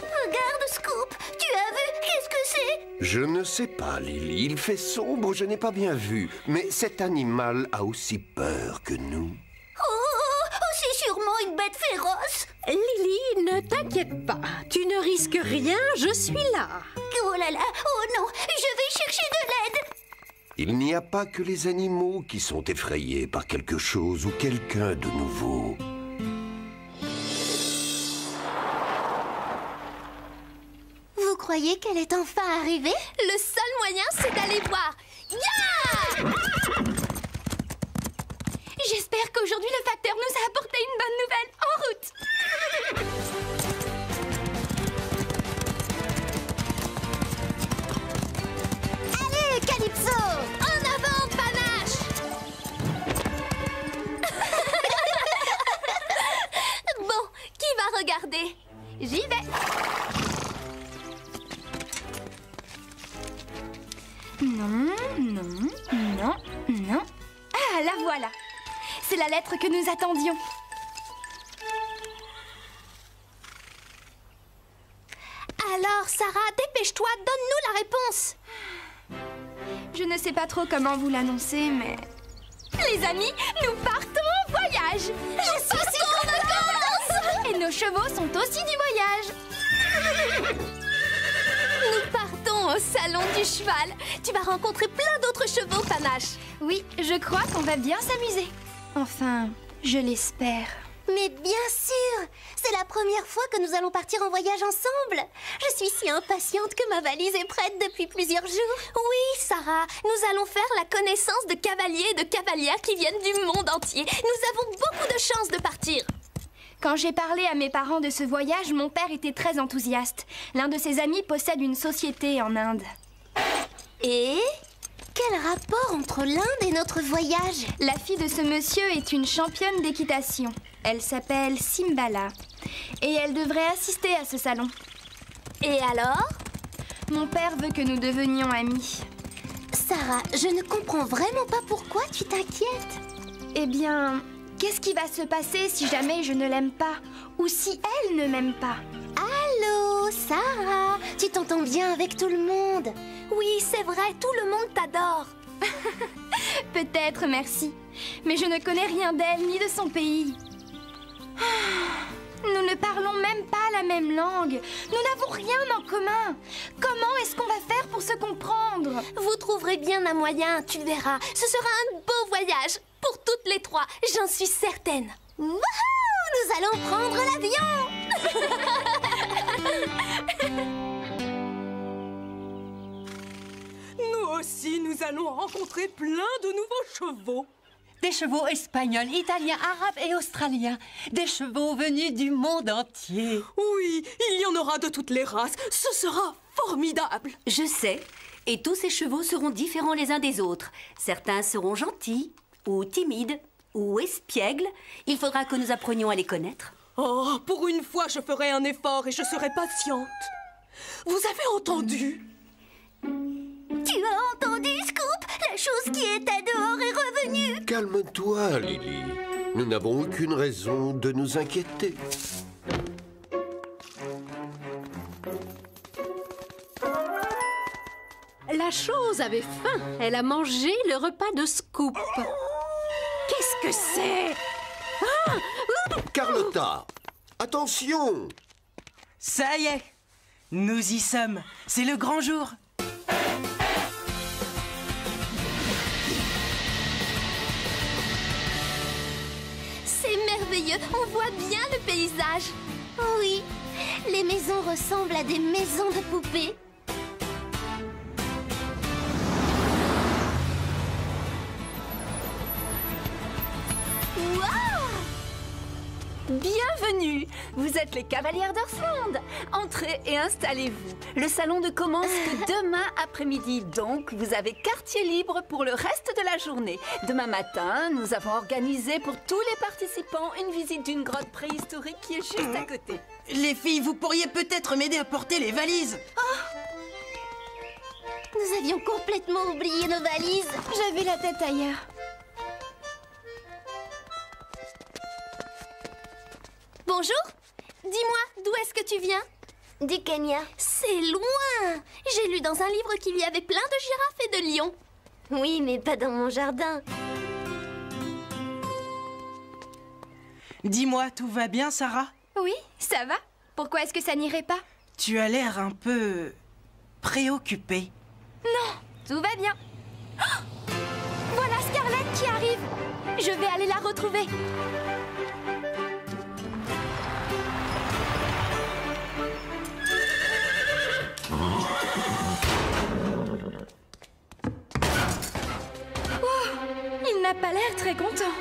Regarde, Scoop, tu as vu? Qu'est-ce que c'est? Je ne sais pas, Lily. Il fait sombre, je n'ai pas bien vu. Mais cet animal a aussi peur que nous. C'est sûrement une bête féroce. Lily, ne t'inquiète pas. Tu ne risques rien, je suis là. Oh là là, oh non, je vais chercher de l'aide. Il n'y a pas que les animaux qui sont effrayés par quelque chose ou quelqu'un de nouveau. Vous croyez qu'elle est enfin arrivée? Le seul moyen, c'est d'aller voir. Yeah! J'espère qu'aujourd'hui le facteur nous a apporté une bonne nouvelle. En route! Allez, Calypso! En avant, Panache! Bon, qui va regarder? J'y vais! Non, non, non, non. Ah, la voilà. C'est la lettre que nous attendions. Alors, Sarah, dépêche-toi, donne-nous la réponse. Je ne sais pas trop comment vous l'annoncer, mais... Les amis, nous partons en voyage. Je suis si convaincante. Et nos chevaux sont aussi du voyage. Nous partons au salon du cheval. Tu vas rencontrer plein d'autres chevaux, Panache. Oui, je crois qu'on va bien s'amuser. Enfin, je l'espère. Mais bien sûr! C'est la première fois que nous allons partir en voyage ensemble. Je suis si impatiente que ma valise est prête depuis plusieurs jours. Oui, Sarah, nous allons faire la connaissance de cavaliers et de cavalières qui viennent du monde entier. Nous avons beaucoup de chance de partir. Quand j'ai parlé à mes parents de ce voyage, mon père était très enthousiaste. L'un de ses amis possède une société en Inde. Et quel rapport entre l'Inde et notre voyage? La fille de ce monsieur est une championne d'équitation. Elle s'appelle Simbala. Et elle devrait assister à ce salon. Et alors? Mon père veut que nous devenions amis. Sarah, je ne comprends vraiment pas pourquoi tu t'inquiètes. Eh bien, qu'est-ce qui va se passer si jamais je ne l'aime pas? Ou si elle ne m'aime pas? Allô, Sarah, tu t'entends bien avec tout le monde? Oui, c'est vrai, tout le monde t'adore. Peut-être, merci. Mais je ne connais rien d'elle ni de son pays. Nous ne parlons même pas la même langue. Nous n'avons rien en commun. Comment est-ce qu'on va faire pour se comprendre? Vous trouverez bien un moyen, tu verras. Ce sera un beau voyage pour toutes les trois, j'en suis certaine. Wouhou! Nous allons prendre l'avion. Nous aussi, nous allons rencontrer plein de nouveaux chevaux. Des chevaux espagnols, italiens, arabes et australiens. Des chevaux venus du monde entier. Oui, il y en aura de toutes les races. Ce sera formidable. Je sais. Et tous ces chevaux seront différents les uns des autres. Certains seront gentils, ou timides, ou espiègles. Il faudra que nous apprenions à les connaître. Oh, pour une fois, je ferai un effort et je serai patiente. Vous avez entendu? Tu as entendu, Scoop? La chose qui était dehors est revenue. Calme-toi, Lily. Nous n'avons aucune raison de nous inquiéter. La chose avait faim. Elle a mangé le repas de Scoop. Qu'est-ce que c'est? Carlotta, attention! Ça y est, Nous y sommes. C'est le grand jour. C'est merveilleux, on voit bien le paysage. Oui, les maisons ressemblent à des maisons de poupées. Bienvenue! Vous êtes les cavalières d'Earthland. Entrez et installez-vous. Le salon ne commence que demain après-midi, donc vous avez quartier libre pour le reste de la journée. Demain matin, nous avons organisé pour tous les participants une visite d'une grotte préhistorique qui est juste à côté. Les filles, vous pourriez peut-être m'aider à porter les valises. Nous avions complètement oublié nos valises. J'avais la tête ailleurs. Bonjour. Dis-moi, d'où est-ce que tu viens? Du Kenya. C'est loin. J'ai lu dans un livre qu'il y avait plein de girafes et de lions. Oui, mais pas dans mon jardin. Dis-moi, tout va bien, Sarah? Oui, ça va. Pourquoi est-ce que ça n'irait pas? Tu as l'air un peu... préoccupée. Non, tout va bien. Oh, voilà Scarlett qui arrive. Je vais aller la retrouver. Il n'a pas l'air très content.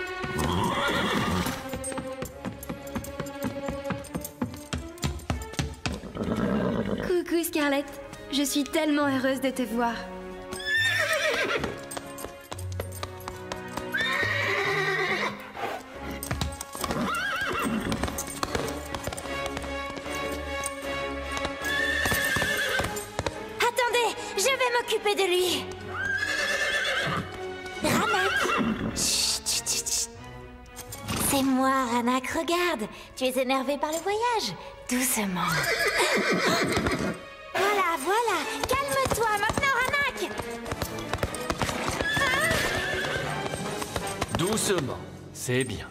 Coucou Scarlett, je suis tellement heureuse de te voir. Attendez, je vais m'occuper de lui. Ranak. Chut, chut, chut, chut. C'est moi, Ranak, regarde. Tu es énervé par le voyage. Doucement. Voilà, voilà. Calme-toi maintenant, Ranak. Doucement, c'est bien.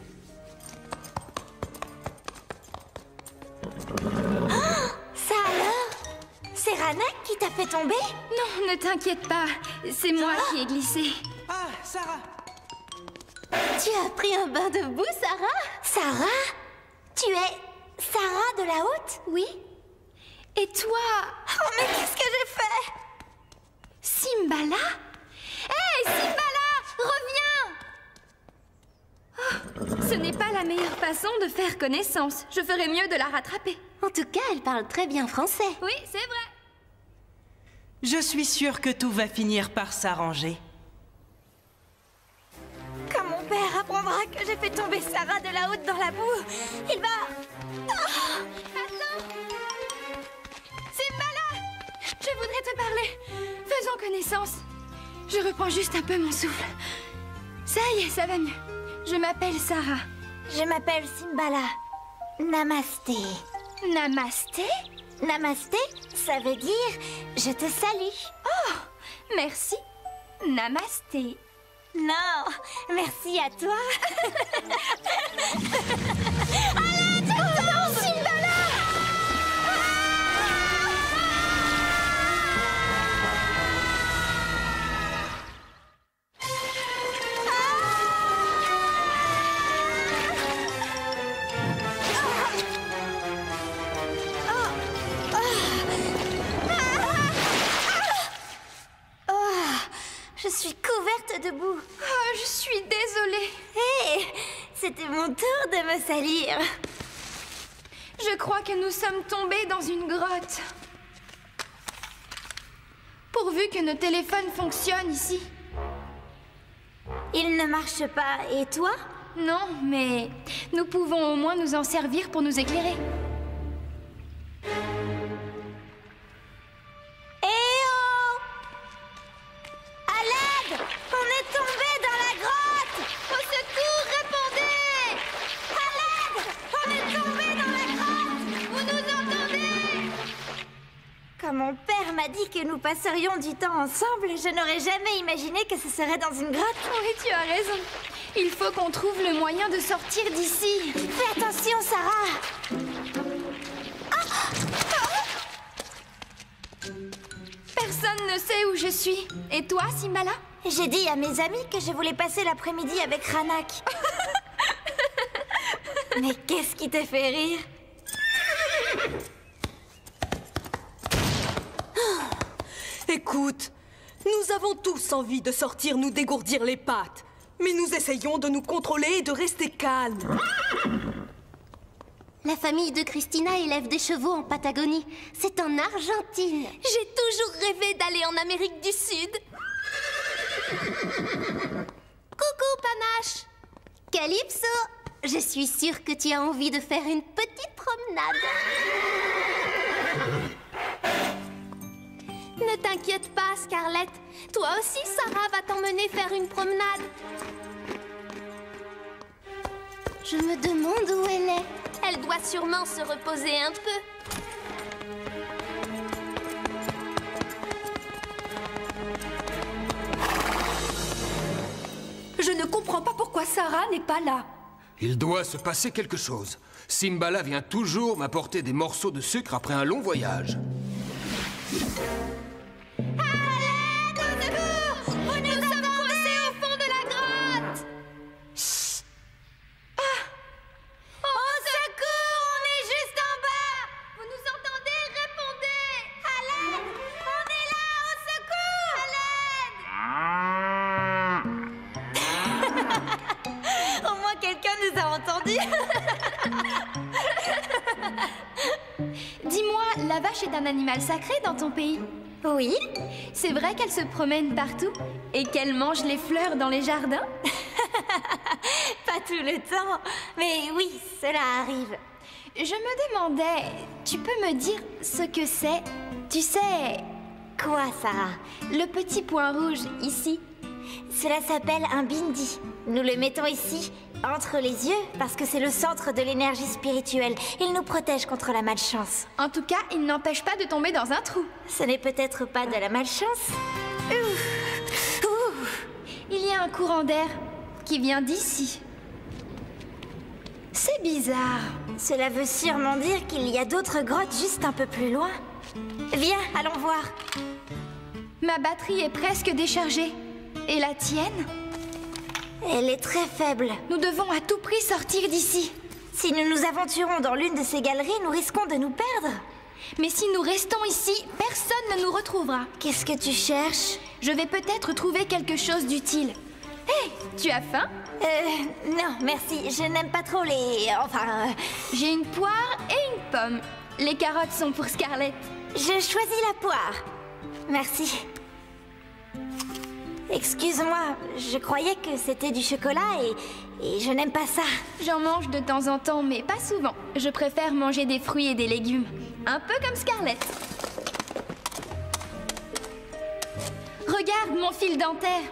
Ça alors? C'est Ranak qui t'a fait tomber? Non, ne t'inquiète pas. C'est moi qui ai glissé. Ah, Sarah! Tu as pris un bain de boue, Sarah? Sarah? Tu es Sarah de la Haute? Oui. Et toi? Oh, mais qu'est-ce que j'ai fait? Simbala? Hé, Simbala! Reviens! Oh, ce n'est pas la meilleure façon de faire connaissance. Je ferais mieux de la rattraper. En tout cas, elle parle très bien français. Oui, c'est vrai. Je suis sûre que tout va finir par s'arranger. Quand mon père apprendra que j'ai fait tomber Sarah de la Haute dans la boue, il va... Oh, attends! Simbala! Je voudrais te parler. Faisons connaissance. Je reprends juste un peu mon souffle. Ça y est, ça va mieux. Je m'appelle Sarah. Je m'appelle Simbala. Namasté. Namasté? Namasté, ça veut dire « je te salue ». Oh, merci. Namasté. Non, merci à toi. Allez, non, Simbala! Je suis couverte de boue. Oh, je suis désolée. Hé, c'était mon tour de me salir. Je crois que nous sommes tombés dans une grotte. Pourvu que nos téléphones fonctionnent ici. Ils ne marchent pas, et toi? Non, mais nous pouvons au moins nous en servir pour nous éclairer. Quand mon père m'a dit que nous passerions du temps ensemble, je n'aurais jamais imaginé que ce serait dans une grotte. Oui, tu as raison. Il faut qu'on trouve le moyen de sortir d'ici. Fais attention, Sarah. Personne ne sait où je suis. Et toi, Simbala? J'ai dit à mes amis que je voulais passer l'après-midi avec Ranak. Mais qu'est-ce qui te fait rire? Écoute, nous avons tous envie de sortir nous dégourdir les pattes. Mais nous essayons de nous contrôler et de rester calmes. La famille de Christina élève des chevaux en Patagonie. C'est en Argentine. J'ai toujours rêvé d'aller en Amérique du Sud. Coucou, Panache. Calypso, je suis sûre que tu as envie de faire une petite promenade. Ne t'inquiète pas, Scarlett. Toi aussi, Sarah va t'emmener faire une promenade. Je me demande où elle est. Elle doit sûrement se reposer un peu. Je ne comprends pas pourquoi Sarah n'est pas là. Il doit se passer quelque chose. Simbala vient toujours m'apporter des morceaux de sucre après un long voyage. Dis-moi, la vache est un animal sacré dans ton pays? Oui. C'est vrai qu'elle se promène partout et qu'elle mange les fleurs dans les jardins? Pas tout le temps, mais oui, cela arrive. Je me demandais, tu peux me dire ce que c'est? Tu sais... Quoi, Sarah? Le petit point rouge, ici. Cela s'appelle un bindi. Nous le mettons ici, entre les yeux, parce que c'est le centre de l'énergie spirituelle. Il nous protège contre la malchance. En tout cas, il n'empêche pas de tomber dans un trou. Ce n'est peut-être pas de la malchance. Ouf. Ouf. Il y a un courant d'air qui vient d'ici. C'est bizarre. Cela veut sûrement dire qu'il y a d'autres grottes juste un peu plus loin. Viens, allons voir. Ma batterie est presque déchargée. Et la tienne? Elle est très faible. Nous devons à tout prix sortir d'ici. Si nous nous aventurons dans l'une de ces galeries, nous risquons de nous perdre. Mais si nous restons ici, personne ne nous retrouvera. Qu'est-ce que tu cherches? Je vais peut-être trouver quelque chose d'utile. Hé, tu as faim? Non, merci. Je n'aime pas trop les... Enfin... J'ai une poire et une pomme. Les carottes sont pour Scarlett. Je choisis la poire. Merci. Excuse-moi, je croyais que c'était du chocolat et je n'aime pas ça. J'en mange de temps en temps, mais pas souvent. Je préfère manger des fruits et des légumes. Un peu comme Scarlett. Regarde mon fil dentaire.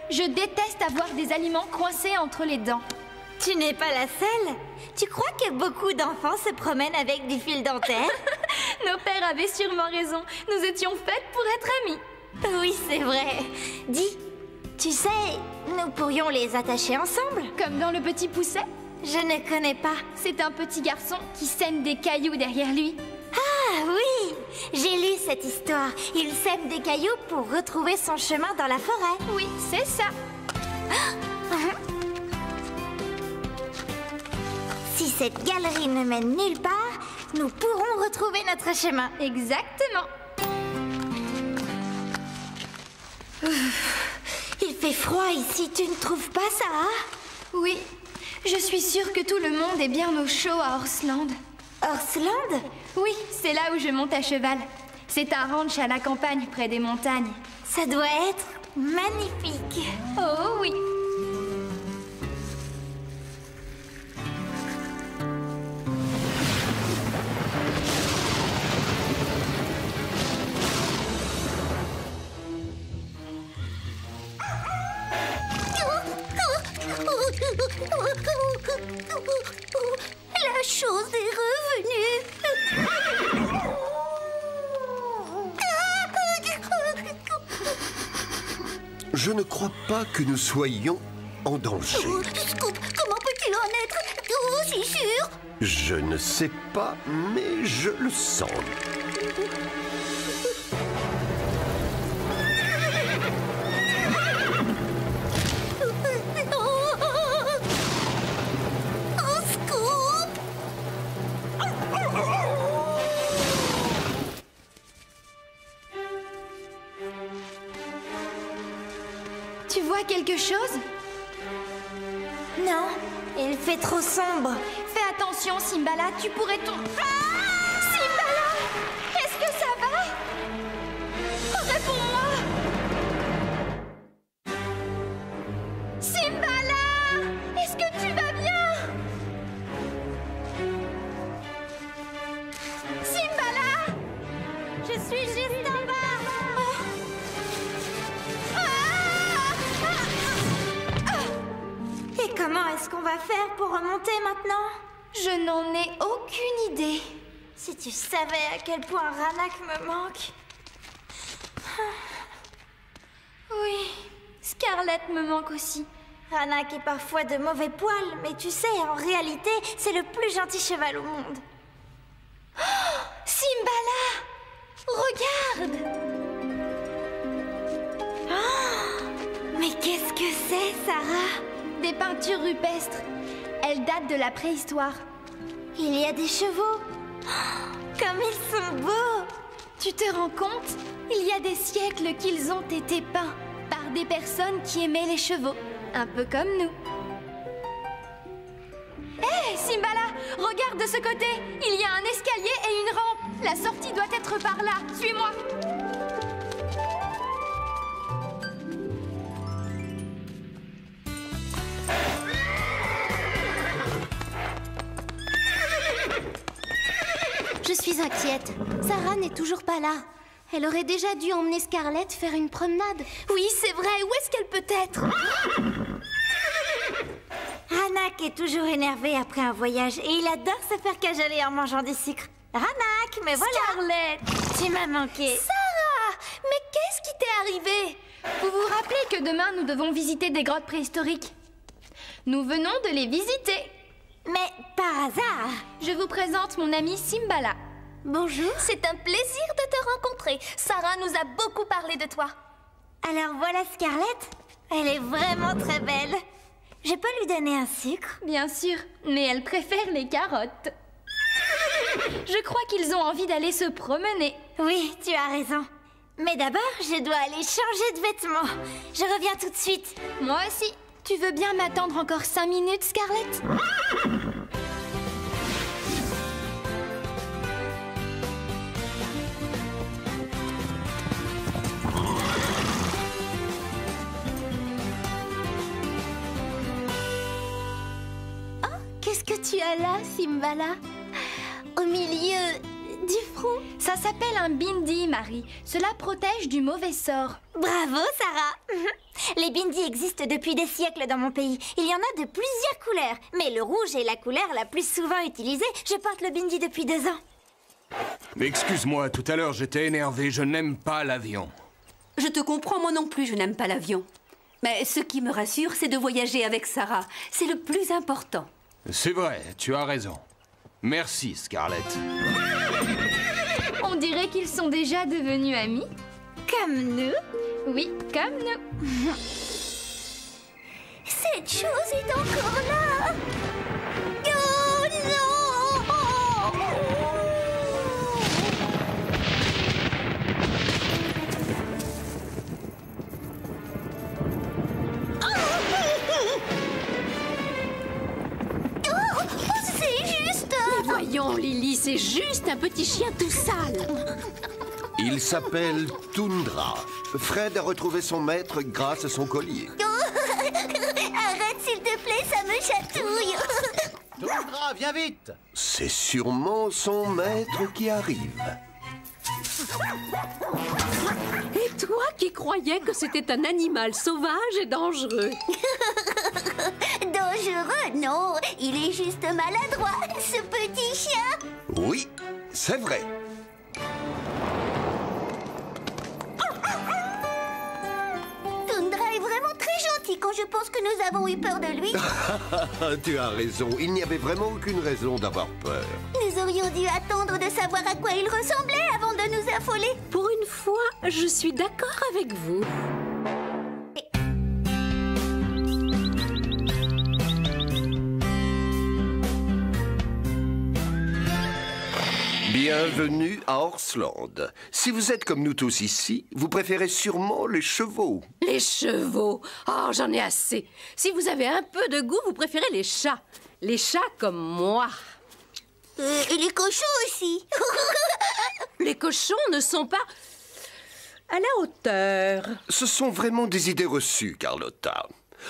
Je déteste avoir des aliments coincés entre les dents. Tu n'es pas la seule. Tu crois que beaucoup d'enfants se promènent avec du fil dentaire? Nos pères avaient sûrement raison. Nous étions faites pour être amis. Oui, c'est vrai. Dis, tu sais, nous pourrions les attacher ensemble. Comme dans Le Petit Pousset? Je ne connais pas. C'est un petit garçon qui sème des cailloux derrière lui. Ah oui, j'ai lu cette histoire. Il sème des cailloux pour retrouver son chemin dans la forêt. Oui, c'est ça. Si cette galerie ne mène nulle part, nous pourrons retrouver notre chemin. Exactement. Il fait froid ici, tu ne trouves pas, Sarah? Oui, je suis sûre que tout le monde est bien au chaud à Horsland. Horsland? Oui, c'est là où je monte à cheval. C'est un ranch à la campagne, près des montagnes. Ça doit être magnifique. Oh oui. La chose est revenue. Je ne crois pas que nous soyons en danger. Scoop, comment peux-tu en être aussi sûr? Je ne sais pas, mais je le sens. Tu vois quelque chose? Non, il fait trop sombre. Fais attention, Simbala, tu pourrais tomber. Ah! Simbala! Est-ce que ça va? Oh, réponds-moi! Simbala! Est-ce que tu vas bien? Simbala! Je suis juste en bas. Et comment est-ce qu'on va faire pour remonter maintenant? Je n'en ai aucune idée. Si tu savais à quel point Ranak me manque. Oui, Scarlett me manque aussi. Ranak est parfois de mauvais poil, mais tu sais, en réalité, c'est le plus gentil cheval au monde. Oh, Simbala! Regarde! Oh, mais qu'est-ce que c'est, Sarah? Des peintures rupestres. Elles datent de la préhistoire. Il y a des chevaux. Oh, comme ils sont beaux! Tu te rends compte? Il y a des siècles qu'ils ont été peints par des personnes qui aimaient les chevaux. Un peu comme nous. Hé, Simbala! Regarde de ce côté! Il y a un escalier et une rampe. La sortie doit être par là. Suis-moi! Je suis inquiète. Sarah n'est toujours pas là. Elle aurait déjà dû emmener Scarlett faire une promenade. Oui, c'est vrai. Où est-ce qu'elle peut être? Ranak est toujours énervé après un voyage et il adore se faire cajoler en mangeant du sucre. Ranak, mais voilà! Scarlett! Tu m'as manqué. Sarah! Mais qu'est-ce qui t'est arrivé? Vous vous rappelez que demain nous devons visiter des grottes préhistoriques? Nous venons de les visiter. Mais par hasard, je vous présente mon amie Simbala. Bonjour. C'est un plaisir de te rencontrer. Sarah nous a beaucoup parlé de toi. Alors voilà Scarlett. Elle est vraiment très belle. Je peux lui donner un sucre? Bien sûr, mais elle préfère les carottes. Je crois qu'ils ont envie d'aller se promener. Oui, tu as raison. Mais d'abord, je dois aller changer de vêtements. Je reviens tout de suite. Moi aussi. Tu veux bien m'attendre encore 5 minutes, Scarlett? Oh, qu'est-ce que tu as là, Simbala? Au milieu du front? Ça s'appelle un bindi, Marie. Cela protège du mauvais sort. Bravo, Sarah. Les bindis existent depuis des siècles dans mon pays. Il y en a de plusieurs couleurs. Mais le rouge est la couleur la plus souvent utilisée. Je porte le bindi depuis 2 ans. Excuse-moi, tout à l'heure j'étais énervé. Je n'aime pas l'avion. Je te comprends, moi non plus, je n'aime pas l'avion. Mais ce qui me rassure, c'est de voyager avec Sarah. C'est le plus important. C'est vrai, tu as raison. Merci, Scarlett. On dirait qu'ils sont déjà devenus amis. Comme nous? Oui, comme nous. Cette chose est encore là. Oh non! Oh, c'est juste... Mais voyons, Lily, c'est juste un petit chien tout sale. Il s'appelle Tundra. Fred a retrouvé son maître grâce à son collier. Arrête, s'il te plaît, ça me chatouille. Tundra, viens vite. C'est sûrement son maître qui arrive. Et toi qui croyais que c'était un animal sauvage et dangereux? Dangereux, non. Il est juste maladroit, ce petit chien. Oui, c'est vrai. Tundra est vraiment très gentil quand je pense que nous avons eu peur de lui. Tu as raison, il n'y avait vraiment aucune raison d'avoir peur. Nous aurions dû attendre de savoir à quoi il ressemblait avant de nous affoler. Pour une fois, je suis d'accord avec vous. Bienvenue à Horsland. Si vous êtes comme nous tous ici, vous préférez sûrement les chevaux. Les chevaux? Oh, j'en ai assez. Si vous avez un peu de goût, vous préférez les chats. Les chats comme moi. Et les cochons aussi. Les cochons ne sont pas à la hauteur. Ce sont vraiment des idées reçues, Carlotta.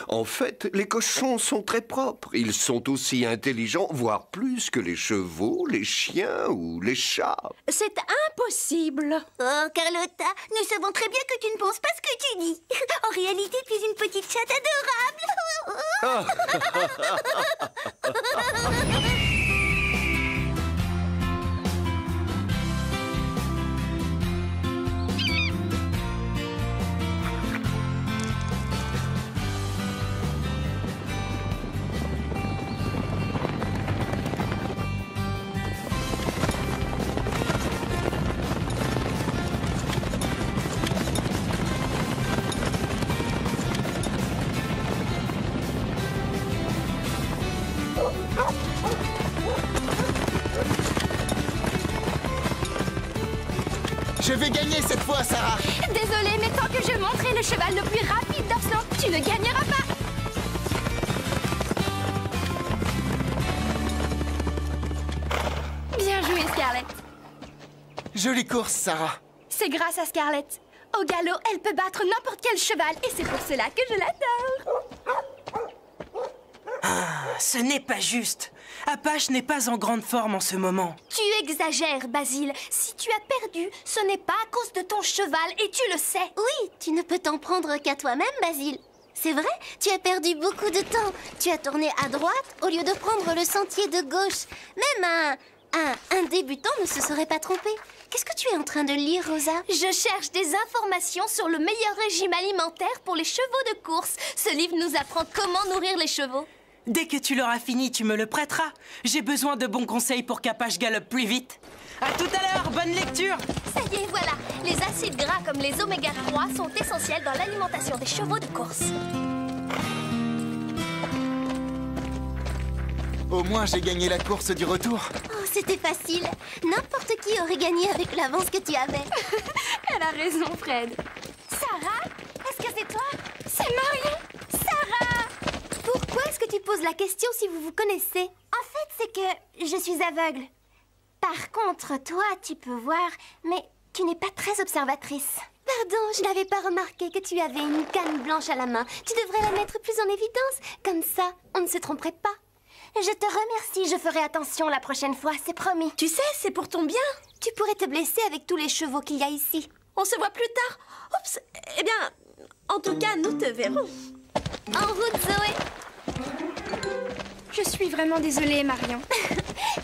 En fait, les cochons sont très propres. Ils sont aussi intelligents, voire plus que les chevaux, les chiens ou les chats. C'est impossible. Oh, Carlotta, nous savons très bien que tu ne penses pas ce que tu dis. En réalité, tu es une petite chatte adorable. Je vais gagner cette fois, Sarah. Désolée, mais tant que je monterai le cheval le plus rapide d'Horsland, tu ne gagneras pas. Bien joué, Scarlett. Jolie course, Sarah. C'est grâce à Scarlett. Au galop, elle peut battre n'importe quel cheval et c'est pour cela que je l'adore. Ah, ce n'est pas juste. Apache n'est pas en grande forme en ce moment. Tu exagères, Basile. Si tu as perdu, ce n'est pas à cause de ton cheval et tu le sais. Oui, tu ne peux t'en prendre qu'à toi-même, Basile. C'est vrai, tu as perdu beaucoup de temps. Tu as tourné à droite au lieu de prendre le sentier de gauche. Même un débutant ne se serait pas trompé. Qu'est-ce que tu es en train de lire, Rosa? Je cherche des informations sur le meilleur régime alimentaire pour les chevaux de course. Ce livre nous apprend comment nourrir les chevaux. Dès que tu l'auras fini, tu me le prêteras. J'ai besoin de bons conseils pour qu'Apache galope plus vite. À tout à l'heure, bonne lecture. Ça y est, voilà. Les acides gras comme les oméga 3 sont essentiels dans l'alimentation des chevaux de course. Au moins, j'ai gagné la course du retour. Oh, c'était facile. N'importe qui aurait gagné avec l'avance que tu avais. Elle a raison, Fred. Sarah, est-ce que c'est toi? C'est Marion. Sarah! Pourquoi est-ce que tu poses la question si vous vous connaissez? En fait, c'est que je suis aveugle. Par contre, toi, tu peux voir, mais tu n'es pas très observatrice. Pardon, je n'avais pas remarqué que tu avais une canne blanche à la main. Tu devrais la mettre plus en évidence. Comme ça, on ne se tromperait pas. Je te remercie, je ferai attention la prochaine fois, c'est promis. Tu sais, c'est pour ton bien. Tu pourrais te blesser avec tous les chevaux qu'il y a ici. On se voit plus tard. Oups. Eh bien, en tout cas, nous te verrons. En route, Zoé. Je suis vraiment désolée, Marion.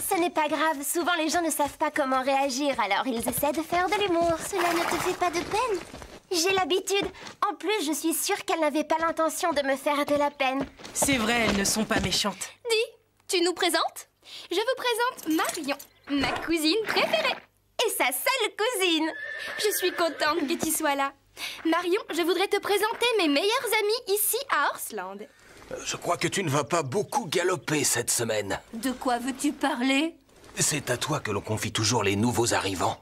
Ce n'est pas grave. Souvent, les gens ne savent pas comment réagir, alors ils essaient de faire de l'humour. Cela ne te fait pas de peine? J'ai l'habitude. En plus, je suis sûre qu'elle n'avait pas l'intention de me faire de la peine. C'est vrai, elles ne sont pas méchantes. Dis, tu nous présentes? Je vous présente Marion, ma cousine préférée. Et sa seule cousine. Je suis contente que tu sois là. Marion, je voudrais te présenter mes meilleurs amis ici à Horsland. Je crois que tu ne vas pas beaucoup galoper cette semaine. De quoi veux-tu parler? C'est à toi que l'on confie toujours les nouveaux arrivants.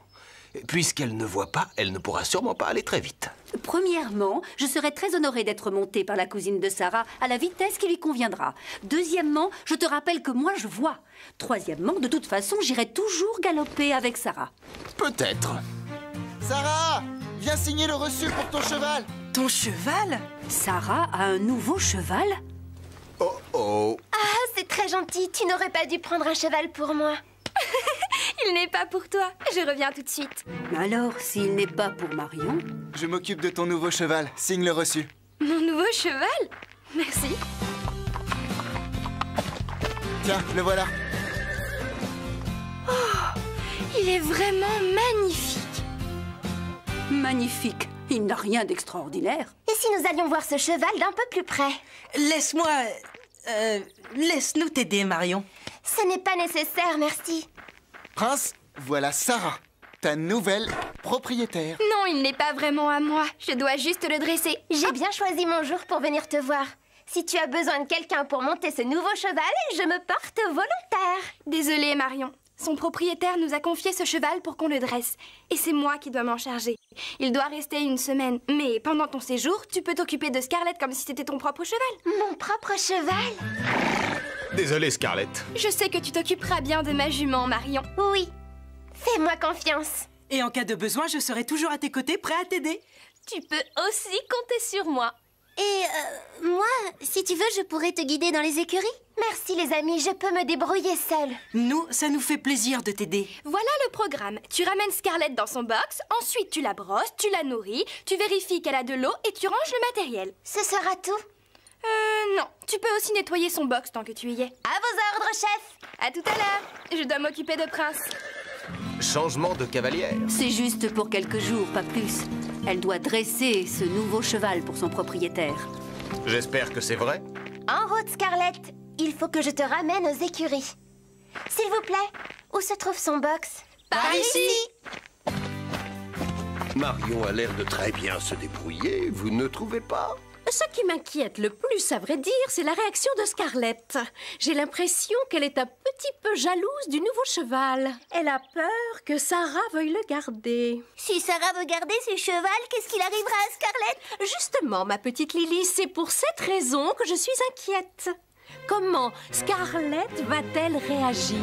Puisqu'elle ne voit pas, elle ne pourra sûrement pas aller très vite. Premièrement, je serais très honorée d'être montée par la cousine de Sarah à la vitesse qui lui conviendra. Deuxièmement, je te rappelle que moi je vois. Troisièmement, de toute façon, j'irai toujours galoper avec Sarah. Peut-être. Sarah, viens signer le reçu pour ton cheval. Ton cheval? Sarah a un nouveau cheval? Oh oh. Ah, c'est très gentil. Tu n'aurais pas dû prendre un cheval pour moi. Il n'est pas pour toi. Je reviens tout de suite. Alors, s'il n'est pas pour Marion... Je m'occupe de ton nouveau cheval. Signe le reçu. Mon nouveau cheval? Merci. Tiens, le voilà. Oh, il est vraiment magnifique. Magnifique. Il n'a rien d'extraordinaire. Et si nous allions voir ce cheval d'un peu plus près? Laisse-moi... laisse-nous t'aider, Marion. Ce n'est pas nécessaire, merci. Prince, voilà Sarah, ta nouvelle propriétaire. Non, il n'est pas vraiment à moi. Je dois juste le dresser. J'ai bien choisi mon jour pour venir te voir. Si tu as besoin de quelqu'un pour monter ce nouveau cheval, je me porte volontaire. Désolée, Marion. Son propriétaire nous a confié ce cheval pour qu'on le dresse. Et c'est moi qui dois m'en charger. Il doit rester 1 semaine. Mais pendant ton séjour, tu peux t'occuper de Scarlett comme si c'était ton propre cheval. Mon propre cheval? Désolé, Scarlett. Je sais que tu t'occuperas bien de ma jument, Marion. Oui. Fais-moi confiance. Et en cas de besoin, je serai toujours à tes côtés, prêt à t'aider. Tu peux aussi compter sur moi. Et moi, si tu veux, je pourrais te guider dans les écuries. Merci les amis, je peux me débrouiller seule. Nous, ça nous fait plaisir de t'aider. Voilà le programme. Tu ramènes Scarlett dans son box, ensuite tu la brosses, tu la nourris, tu vérifies qu'elle a de l'eau et tu ranges le matériel. Ce sera tout? Non. Tu peux aussi nettoyer son box tant que tu y es. À vos ordres, chef. À tout à l'heure. Je dois m'occuper de Prince. Changement de cavalière. C'est juste pour quelques jours, pas plus. Elle doit dresser ce nouveau cheval pour son propriétaire. J'espère que c'est vrai. En route, Scarlett. Il faut que je te ramène aux écuries. S'il vous plaît, où se trouve son box? Par ici. Marion a l'air de très bien se débrouiller, vous ne trouvez pas? Ce qui m'inquiète le plus, à vrai dire, c'est la réaction de Scarlett. J'ai l'impression qu'elle est un petit peu jalouse du nouveau cheval. Elle a peur que Sarah veuille le garder. Si Sarah veut garder ce cheval, qu'est-ce qu'il arrivera à Scarlett? Justement, ma petite Lily, c'est pour cette raison que je suis inquiète. Comment Scarlett va-t-elle réagir?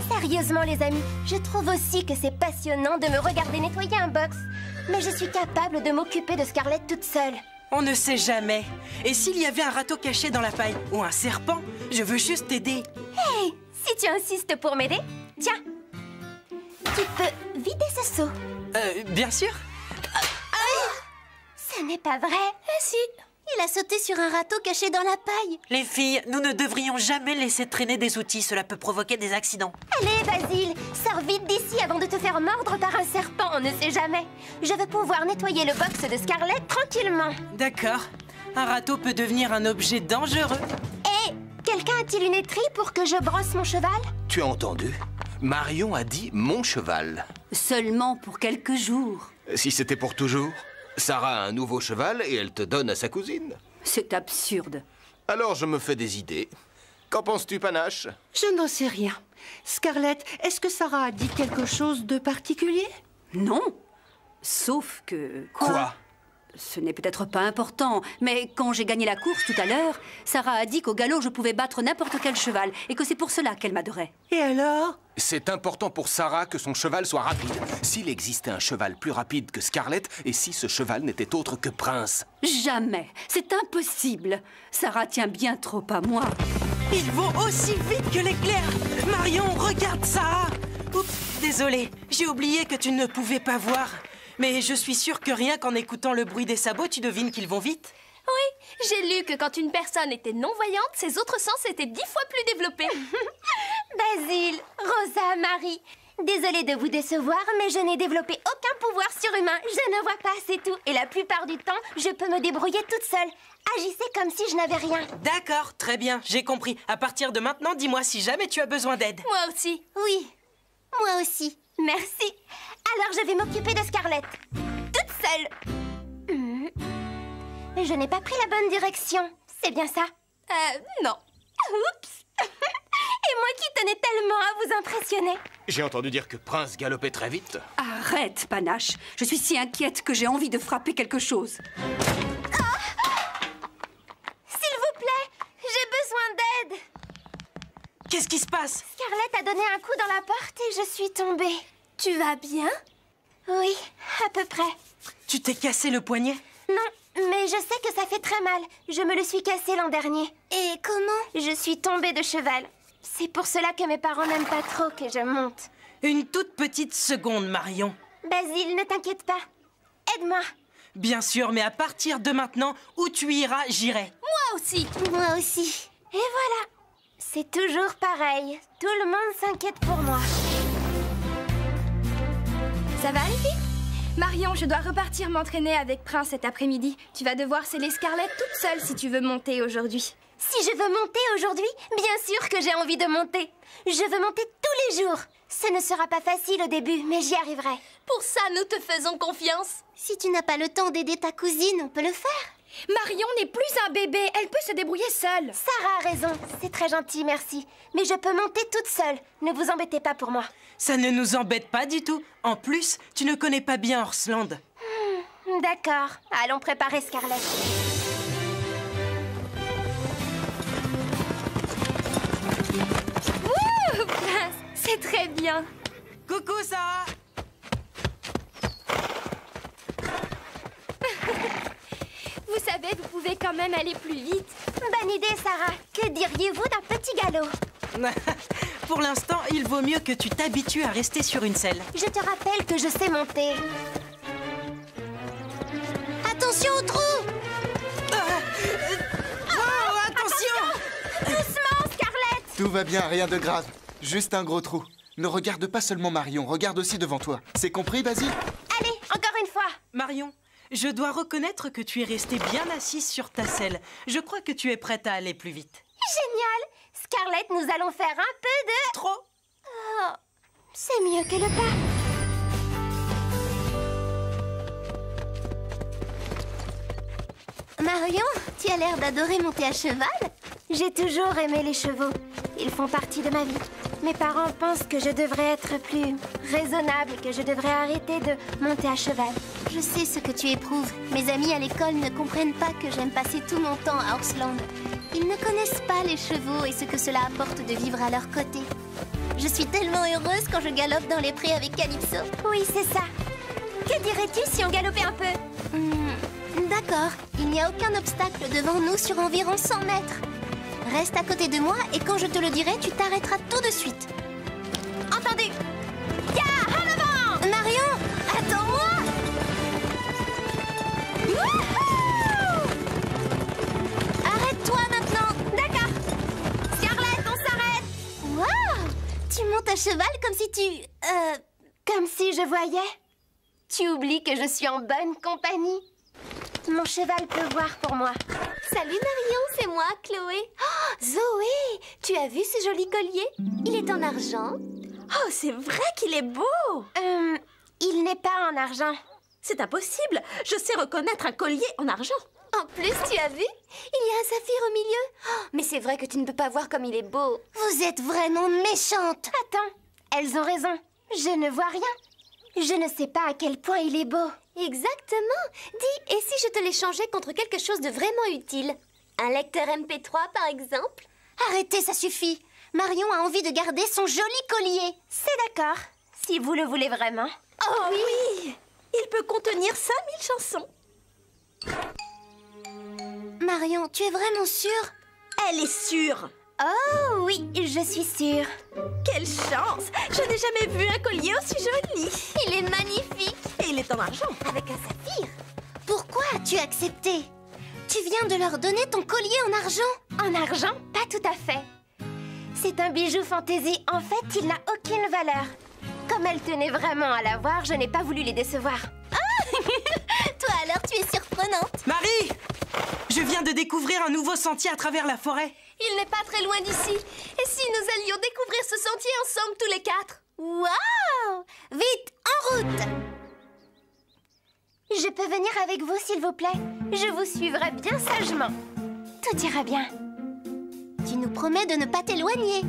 Sérieusement les amis, je trouve aussi que c'est passionnant de me regarder nettoyer un box. Mais je suis capable de m'occuper de Scarlett toute seule. On ne sait jamais. Et s'il y avait un râteau caché dans la paille ou un serpent, je veux juste t'aider. Hey, si tu insistes pour m'aider, tiens. Tu peux vider ce seau. Bien sûr. Ce n'est pas vrai. Si, il a sauté sur un râteau caché dans la paille. Les filles, nous ne devrions jamais laisser traîner des outils. Cela peut provoquer des accidents. Allez, Basile, sors vite d'ici avant de te faire mordre par un serpent, on ne sait jamais. Je veux pouvoir nettoyer le box de Scarlett tranquillement. D'accord. Un râteau peut devenir un objet dangereux. Et quelqu'un a-t-il une étrie pour que je brosse mon cheval? Tu as entendu? Marion a dit mon cheval. Seulement pour quelques jours. Si c'était pour toujours, Sarah a un nouveau cheval et elle te donne à sa cousine. C'est absurde. Alors je me fais des idées. Qu'en penses-tu, Panache? Je n'en sais rien. Scarlett, est-ce que Sarah a dit quelque chose de particulier? Non. Sauf que... Quoi? Ce n'est peut-être pas important, mais quand j'ai gagné la course tout à l'heure, Sarah a dit qu'au galop, je pouvais battre n'importe quel cheval et que c'est pour cela qu'elle m'adorait. Et alors? C'est important pour Sarah que son cheval soit rapide. S'il existait un cheval plus rapide que Scarlett et si ce cheval n'était autre que Prince. Jamais. C'est impossible. Sarah tient bien trop à moi. Ils vont aussi vite que l'éclair. Marion, regarde ça. Oups, désolé. J'ai oublié que tu ne pouvais pas voir. Mais je suis sûre que rien qu'en écoutant le bruit des sabots, tu devines qu'ils vont vite. Oui, j'ai lu que quand une personne était non-voyante, ses autres sens étaient 10 fois plus développés. Basile, Rosa, Marie, désolée de vous décevoir, mais je n'ai développé aucun pouvoir surhumain. Je ne vois pas, c'est tout. Et la plupart du temps, je peux me débrouiller toute seule. Agissez comme si je n'avais rien. D'accord, très bien, j'ai compris. À partir de maintenant, dis-moi si jamais tu as besoin d'aide. Moi aussi. Oui, moi aussi. Merci. Alors je vais m'occuper de Scarlett. Toute seule. Mais je n'ai pas pris la bonne direction. C'est bien ça? Non. Oups. Et moi qui tenais tellement à vous impressionner. J'ai entendu dire que Prince galopait très vite. Arrête, Panache. Je suis si inquiète que j'ai envie de frapper quelque chose. S'il vous plaît, j'ai besoin d'aide. Qu'est-ce qui se passe? Scarlett a donné un coup dans la porte et je suis tombée. Tu vas bien? Oui, à peu près. Tu t'es cassé le poignet? Non, mais je sais que ça fait très mal. Je me le suis cassé l'an dernier. Et comment? Je suis tombée de cheval. C'est pour cela que mes parents n'aiment pas trop que je monte. Une toute petite seconde, Marion. Basile, ne t'inquiète pas. Aide-moi. Bien sûr, mais à partir de maintenant, où tu iras, j'irai. Moi aussi. Moi aussi. Et voilà. C'est toujours pareil. Tout le monde s'inquiète pour moi. Ça va, les filles? Marion, je dois repartir m'entraîner avec Prince cet après-midi. Tu vas devoir sceller Scarlett toute seule si tu veux monter aujourd'hui. Si je veux monter aujourd'hui, bien sûr que j'ai envie de monter. Je veux monter tous les jours. Ce ne sera pas facile au début, mais j'y arriverai. Pour ça, nous te faisons confiance. Si tu n'as pas le temps d'aider ta cousine, on peut le faire. Marion n'est plus un bébé, elle peut se débrouiller seule. Sarah a raison, c'est très gentil, merci. Mais je peux monter toute seule, ne vous embêtez pas pour moi. Ça ne nous embête pas du tout. En plus, tu ne connais pas bien Horsland. D'accord, allons préparer Scarlett. Wouh, Prince, c'est très bien. Coucou, Sarah. Vous savez, vous pouvez quand même aller plus vite. Bonne idée, Sarah. Que diriez-vous d'un petit galop? Pour l'instant, il vaut mieux que tu t'habitues à rester sur une selle. Je te rappelle que je sais monter. Attention au trou! Oh, attention! Doucement, Scarlett! Tout va bien, rien de grave. Juste un gros trou. Ne regarde pas seulement Marion, regarde aussi devant toi. C'est compris, Basile? Allez, encore une fois! Marion, je dois reconnaître que tu es restée bien assise sur ta selle. Je crois que tu es prête à aller plus vite. Génial! Scarlett, nous allons faire un peu de... Trop! Oh, c'est mieux que le pas. Marion, tu as l'air d'adorer monter à cheval. J'ai toujours aimé les chevaux. Ils font partie de ma vie. Mes parents pensent que je devrais être plus raisonnable, que je devrais arrêter de monter à cheval. Je sais ce que tu éprouves. Mes amis à l'école ne comprennent pas que j'aime passer tout mon temps à Horsland. Ils ne connaissent pas les chevaux et ce que cela apporte de vivre à leur côté. Je suis tellement heureuse quand je galope dans les prés avec Calypso. Oui, c'est ça. Que dirais-tu si on galopait un peu? D'accord. Il n'y a aucun obstacle devant nous sur environ 100 mètres. Reste à côté de moi et quand je te le dirai, tu t'arrêteras tout de suite. Entendu. Ya, en avant! Marion, attends-moi! Wouhou! Arrête-toi maintenant. D'accord. Scarlett, on s'arrête. Waouh! Tu montes à cheval comme si tu... comme si je voyais. Tu oublies que je suis en bonne compagnie. Mon cheval peut voir pour moi. Salut Marion, c'est moi, Chloé. Oh, Zoé, tu as vu ce joli collier? Il est en argent. Oh, c'est vrai qu'il est beau! Il n'est pas en argent. C'est impossible. Je sais reconnaître un collier en argent. En plus, tu as vu? Il y a un saphir au milieu. Oh, mais c'est vrai que tu ne peux pas voir comme il est beau. Vous êtes vraiment méchante. Attends, elles ont raison. Je ne vois rien. Je ne sais pas à quel point il est beau. Exactement. Dis, et si je te l'échangeais contre quelque chose de vraiment utile? Un lecteur MP3, par exemple? Arrêtez, ça suffit. Marion a envie de garder son joli collier. C'est d'accord, si vous le voulez vraiment. Oh oui! Il peut contenir 5000 chansons. Marion, tu es vraiment sûre? Elle est sûre. Oh oui, je suis sûre. Quelle chance! Je n'ai jamais vu un collier aussi joli. Il est magnifique. Et il est en argent. Avec un saphir. Pourquoi as-tu accepté? Tu viens de leur donner ton collier en argent. En argent? Pas tout à fait. C'est un bijou fantaisie. En fait, il n'a aucune valeur. Comme elle tenait vraiment à l'avoir, je n'ai pas voulu les décevoir. Ah! Toi alors, tu es surprenante. Marie! Je viens de découvrir un nouveau sentier à travers la forêt. Il n'est pas très loin d'ici. Et si nous allions découvrir ce sentier ensemble tous les quatre? Waouh! Vite, en route! Je peux venir avec vous, s'il vous plaît? Je vous suivrai bien sagement. Tout ira bien. Tu nous promets de ne pas t'éloigner.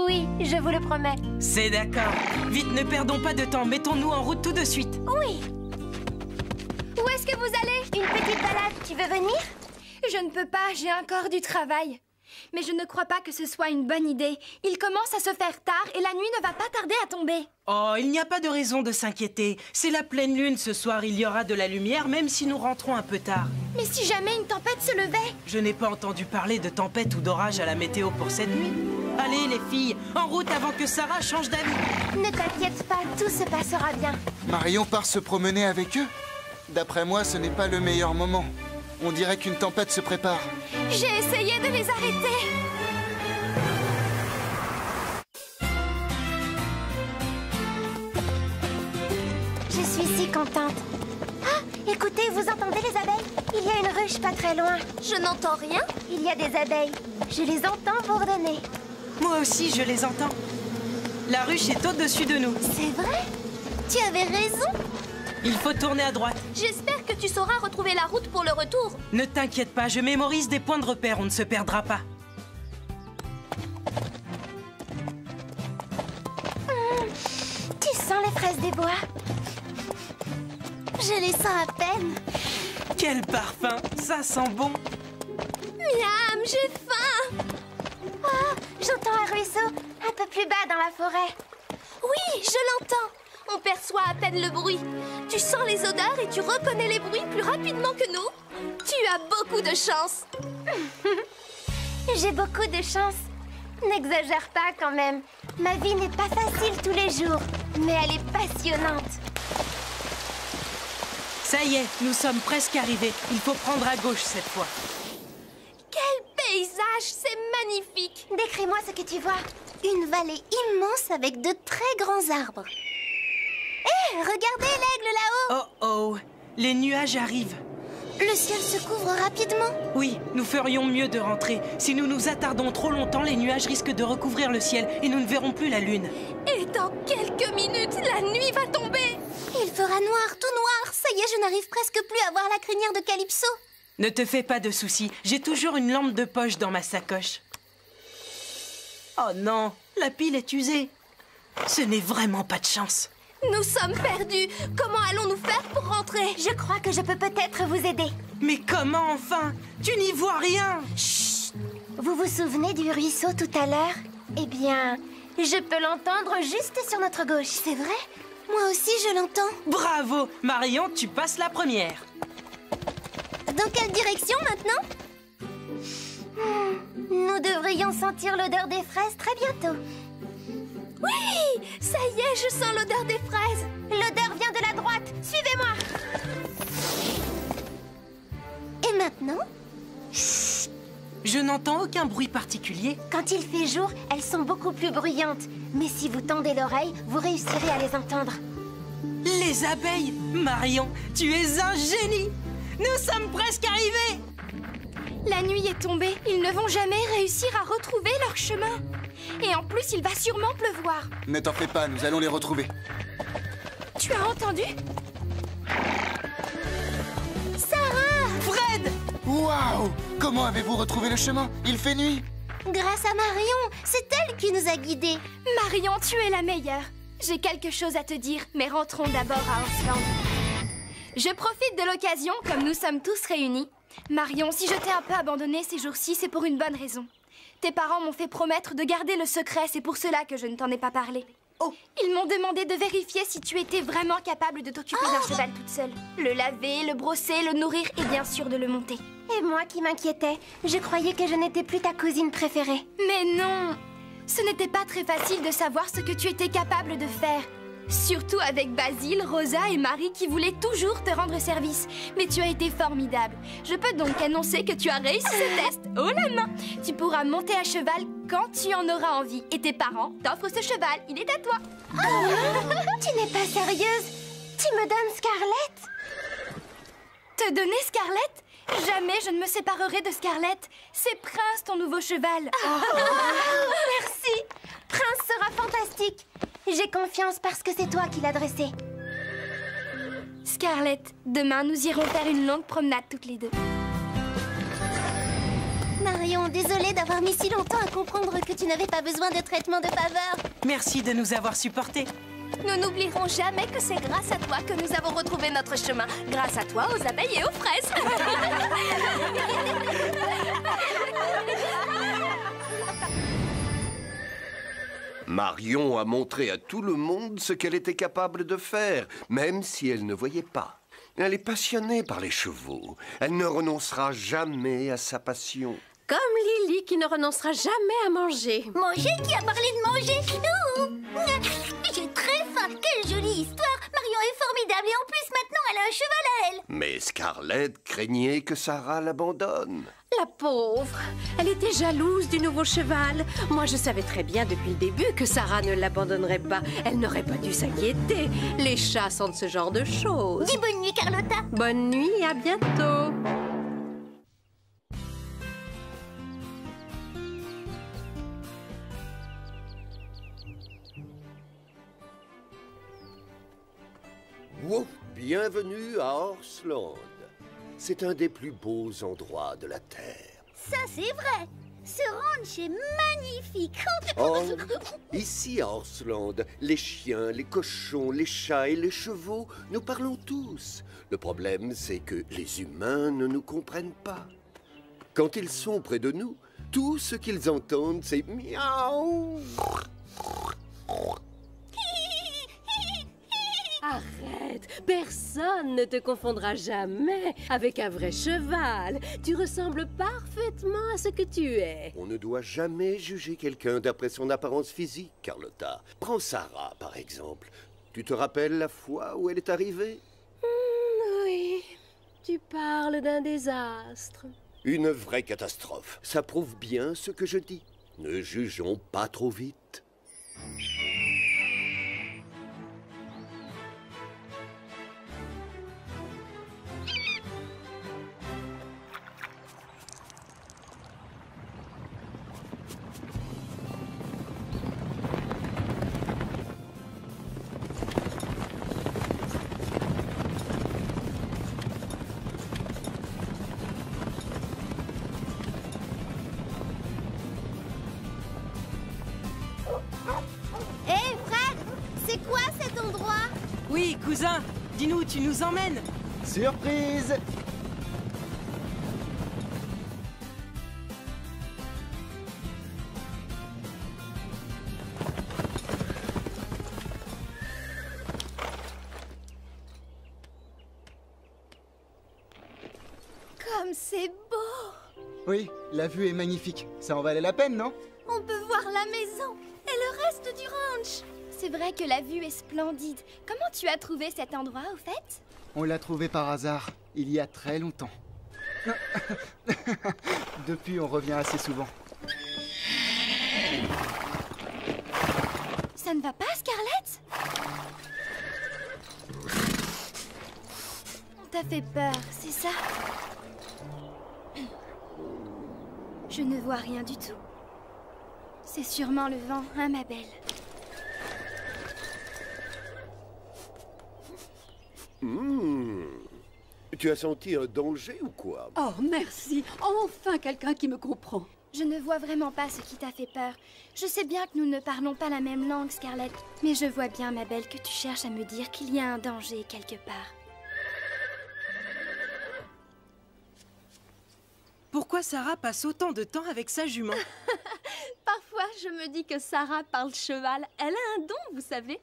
Oui, je vous le promets. C'est d'accord. Vite, ne perdons pas de temps. Mettons-nous en route tout de suite. Oui. Où est-ce que vous allez? Une petite balade, tu veux venir? Je ne peux pas, j'ai encore du travail. Mais je ne crois pas que ce soit une bonne idée. Il commence à se faire tard et la nuit ne va pas tarder à tomber. Oh, il n'y a pas de raison de s'inquiéter. C'est la pleine lune ce soir, il y aura de la lumière même si nous rentrons un peu tard. Mais si jamais une tempête se levait? Je n'ai pas entendu parler de tempête ou d'orage à la météo pour cette nuit. Allez les filles, en route avant que Sarah change d'avis. Ne t'inquiète pas, tout se passera bien. Marion part se promener avec eux? D'après moi, ce n'est pas le meilleur moment. On dirait qu'une tempête se prépare. J'ai essayé de les arrêter. Je suis si contente. Ah, écoutez, vous entendez les abeilles? Il y a une ruche pas très loin. Je n'entends rien. Il y a des abeilles. Je les entends bourdonner. Moi aussi, je les entends. La ruche est au-dessus de nous. C'est vrai? Tu avais raison. Il faut tourner à droite. J'espère que tu sauras retrouver la route pour le retour. Ne t'inquiète pas, je mémorise des points de repère, on ne se perdra pas. Tu sens les fraises des bois? Je les sens à peine. Quel parfum, ça sent bon. Miam, j'ai faim. Oh, j'entends un ruisseau un peu plus bas dans la forêt. Oui, je l'entends. On perçoit à peine le bruit. Tu sens les odeurs et tu reconnais les bruits plus rapidement que nous. Tu as beaucoup de chance. J'ai beaucoup de chance. N'exagère pas quand même. Ma vie n'est pas facile tous les jours, mais elle est passionnante. Ça y est, nous sommes presque arrivés. Il faut prendre à gauche cette fois. Quel paysage, c'est magnifique. Décris-moi ce que tu vois. Une vallée immense avec de très grands arbres. Hé, regardez l'aigle là-haut. Oh oh, les nuages arrivent. Le ciel se couvre rapidement. Oui, nous ferions mieux de rentrer. Si nous nous attardons trop longtemps, les nuages risquent de recouvrir le ciel et nous ne verrons plus la lune. Et dans quelques minutes, la nuit va tomber. Il fera noir, tout noir. Ça y est, je n'arrive presque plus à voir la crinière de Calypso. Ne te fais pas de soucis, j'ai toujours une lampe de poche dans ma sacoche. Oh non, la pile est usée. Ce n'est vraiment pas de chance. Nous sommes perdus. Comment allons-nous faire pour rentrer? Je crois que je peux peut-être vous aider. Mais comment enfin? Tu n'y vois rien. Chut. Vous vous souvenez du ruisseau tout à l'heure? Eh bien, je peux l'entendre juste sur notre gauche. C'est vrai? Moi aussi, je l'entends. Bravo, Marion, tu passes la première. Dans quelle direction maintenant? Nous devrions sentir l'odeur des fraises très bientôt. Oui! Ça y est, je sens l'odeur des fraises. L'odeur vient de la droite. Suivez-moi. Et maintenant? Chut. Je n'entends aucun bruit particulier. Quand il fait jour, elles sont beaucoup plus bruyantes. Mais si vous tendez l'oreille, vous réussirez à les entendre. Les abeilles! Marion, tu es un génie! Nous sommes presque arrivés! La nuit est tombée. Ils ne vont jamais réussir à retrouver leur chemin. Et en plus, il va sûrement pleuvoir. Ne t'en fais pas, nous allons les retrouver. Tu as entendu? Sarah! Fred! Waouh! Comment avez-vous retrouvé le chemin? Il fait nuit. Grâce à Marion, c'est elle qui nous a guidés. Marion, tu es la meilleure. J'ai quelque chose à te dire, mais rentrons d'abord à Orsland. Je profite de l'occasion, comme nous sommes tous réunis. Marion, si je t'ai un peu abandonnée ces jours-ci, c'est pour une bonne raison. Tes parents m'ont fait promettre de garder le secret, c'est pour cela que je ne t'en ai pas parlé. Oh. Ils m'ont demandé de vérifier si tu étais vraiment capable de t'occuper d'un cheval toute seule. Le laver, le brosser, le nourrir et bien sûr de le monter. Et moi qui m'inquiétais, je croyais que je n'étais plus ta cousine préférée. Mais non! Ce n'était pas très facile de savoir ce que tu étais capable de faire. Surtout avec Basile, Rosa et Marie qui voulaient toujours te rendre service. Mais tu as été formidable. Je peux donc annoncer que tu as réussi ce test. Oh la main! Tu pourras monter à cheval quand tu en auras envie. Et tes parents t'offrent ce cheval. Il est à toi. Oh, tu n'es pas sérieuse? Tu me donnes Scarlett? Te donner Scarlett? Jamais je ne me séparerai de Scarlett. C'est Prince, ton nouveau cheval. Merci. Prince sera fantastique. J'ai confiance parce que c'est toi qui l'as dressé. Scarlett, demain nous irons faire une longue promenade toutes les deux. Marion, désolée d'avoir mis si longtemps à comprendre que tu n'avais pas besoin de traitement de faveur. Merci de nous avoir supportés. Nous n'oublierons jamais que c'est grâce à toi que nous avons retrouvé notre chemin. Grâce à toi, aux abeilles et aux fraises. Marion a montré à tout le monde ce qu'elle était capable de faire, même si elle ne voyait pas. Elle est passionnée par les chevaux. Elle ne renoncera jamais à sa passion. Comme Lily qui ne renoncera jamais à manger. Manger? Qui a parlé de manger? J'ai très faim. Quelle jolie histoire. Marion est formidable et en plus maintenant elle a un cheval à elle. Mais Scarlett craignait que Sarah l'abandonne. La pauvre. Elle était jalouse du nouveau cheval. Moi, je savais très bien depuis le début que Sarah ne l'abandonnerait pas. Elle n'aurait pas dû s'inquiéter. Les chats sentent ce genre de choses. Dis bonne nuit, Carlotta. Bonne nuit, à bientôt. Wow, bienvenue à Horseland. C'est un des plus beaux endroits de la Terre. Ça, c'est vrai. Ce ranch est magnifique. Oh, ici à Horseland, les chiens, les cochons, les chats et les chevaux, nous parlons tous. Le problème, c'est que les humains ne nous comprennent pas. Quand ils sont près de nous, tout ce qu'ils entendent, c'est miaou. Arrête! Personne ne te confondra jamais avec un vrai cheval. Tu ressembles parfaitement à ce que tu es. On ne doit jamais juger quelqu'un d'après son apparence physique, Carlotta. Prends Sarah, par exemple. Tu te rappelles la fois où elle est arrivée? Oui, tu parles d'un désastre. Une vraie catastrophe. Ça prouve bien ce que je dis. Ne jugeons pas trop vite. Hé, Fred, c'est quoi cet endroit? Oui, cousin, dis-nous où tu nous emmènes. Surprise! Comme c'est beau! Oui, la vue est magnifique. Ça en valait la peine, non? On peut voir la maison et le reste du ranch. C'est vrai que la vue est splendide. Comment tu as trouvé cet endroit, au fait? On l'a trouvé par hasard, il y a très longtemps. Depuis, on revient assez souvent. Ça ne va pas, Scarlett? On t'a fait peur, c'est ça? Je ne vois rien du tout. C'est sûrement le vent, hein, ma belle? Tu as senti un danger ou quoi? Oh, merci. Enfin quelqu'un qui me comprend. Je ne vois vraiment pas ce qui t'a fait peur. Je sais bien que nous ne parlons pas la même langue, Scarlett. Mais je vois bien, ma belle, que tu cherches à me dire qu'il y a un danger quelque part. Pourquoi Sarah passe autant de temps avec sa jument? Parfois, je me dis que Sarah parle cheval. Elle a un don, vous savez.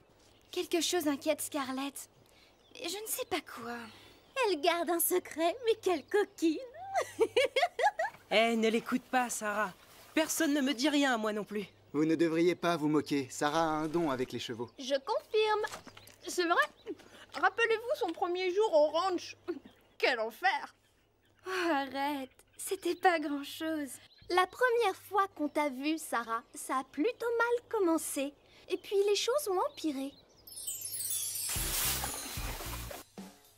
Quelque chose inquiète Scarlett. Et je ne sais pas quoi. Elle garde un secret, mais quelle coquine! Eh, ne l'écoute pas, Sarah. Personne ne me dit rien, moi non plus. Vous ne devriez pas vous moquer. Sarah a un don avec les chevaux. Je confirme. C'est vrai. Rappelez-vous son premier jour au ranch. Quel enfer! Oh, arrête. C'était pas grand-chose. La première fois qu'on t'a vue, Sarah, ça a plutôt mal commencé. Et puis les choses ont empiré.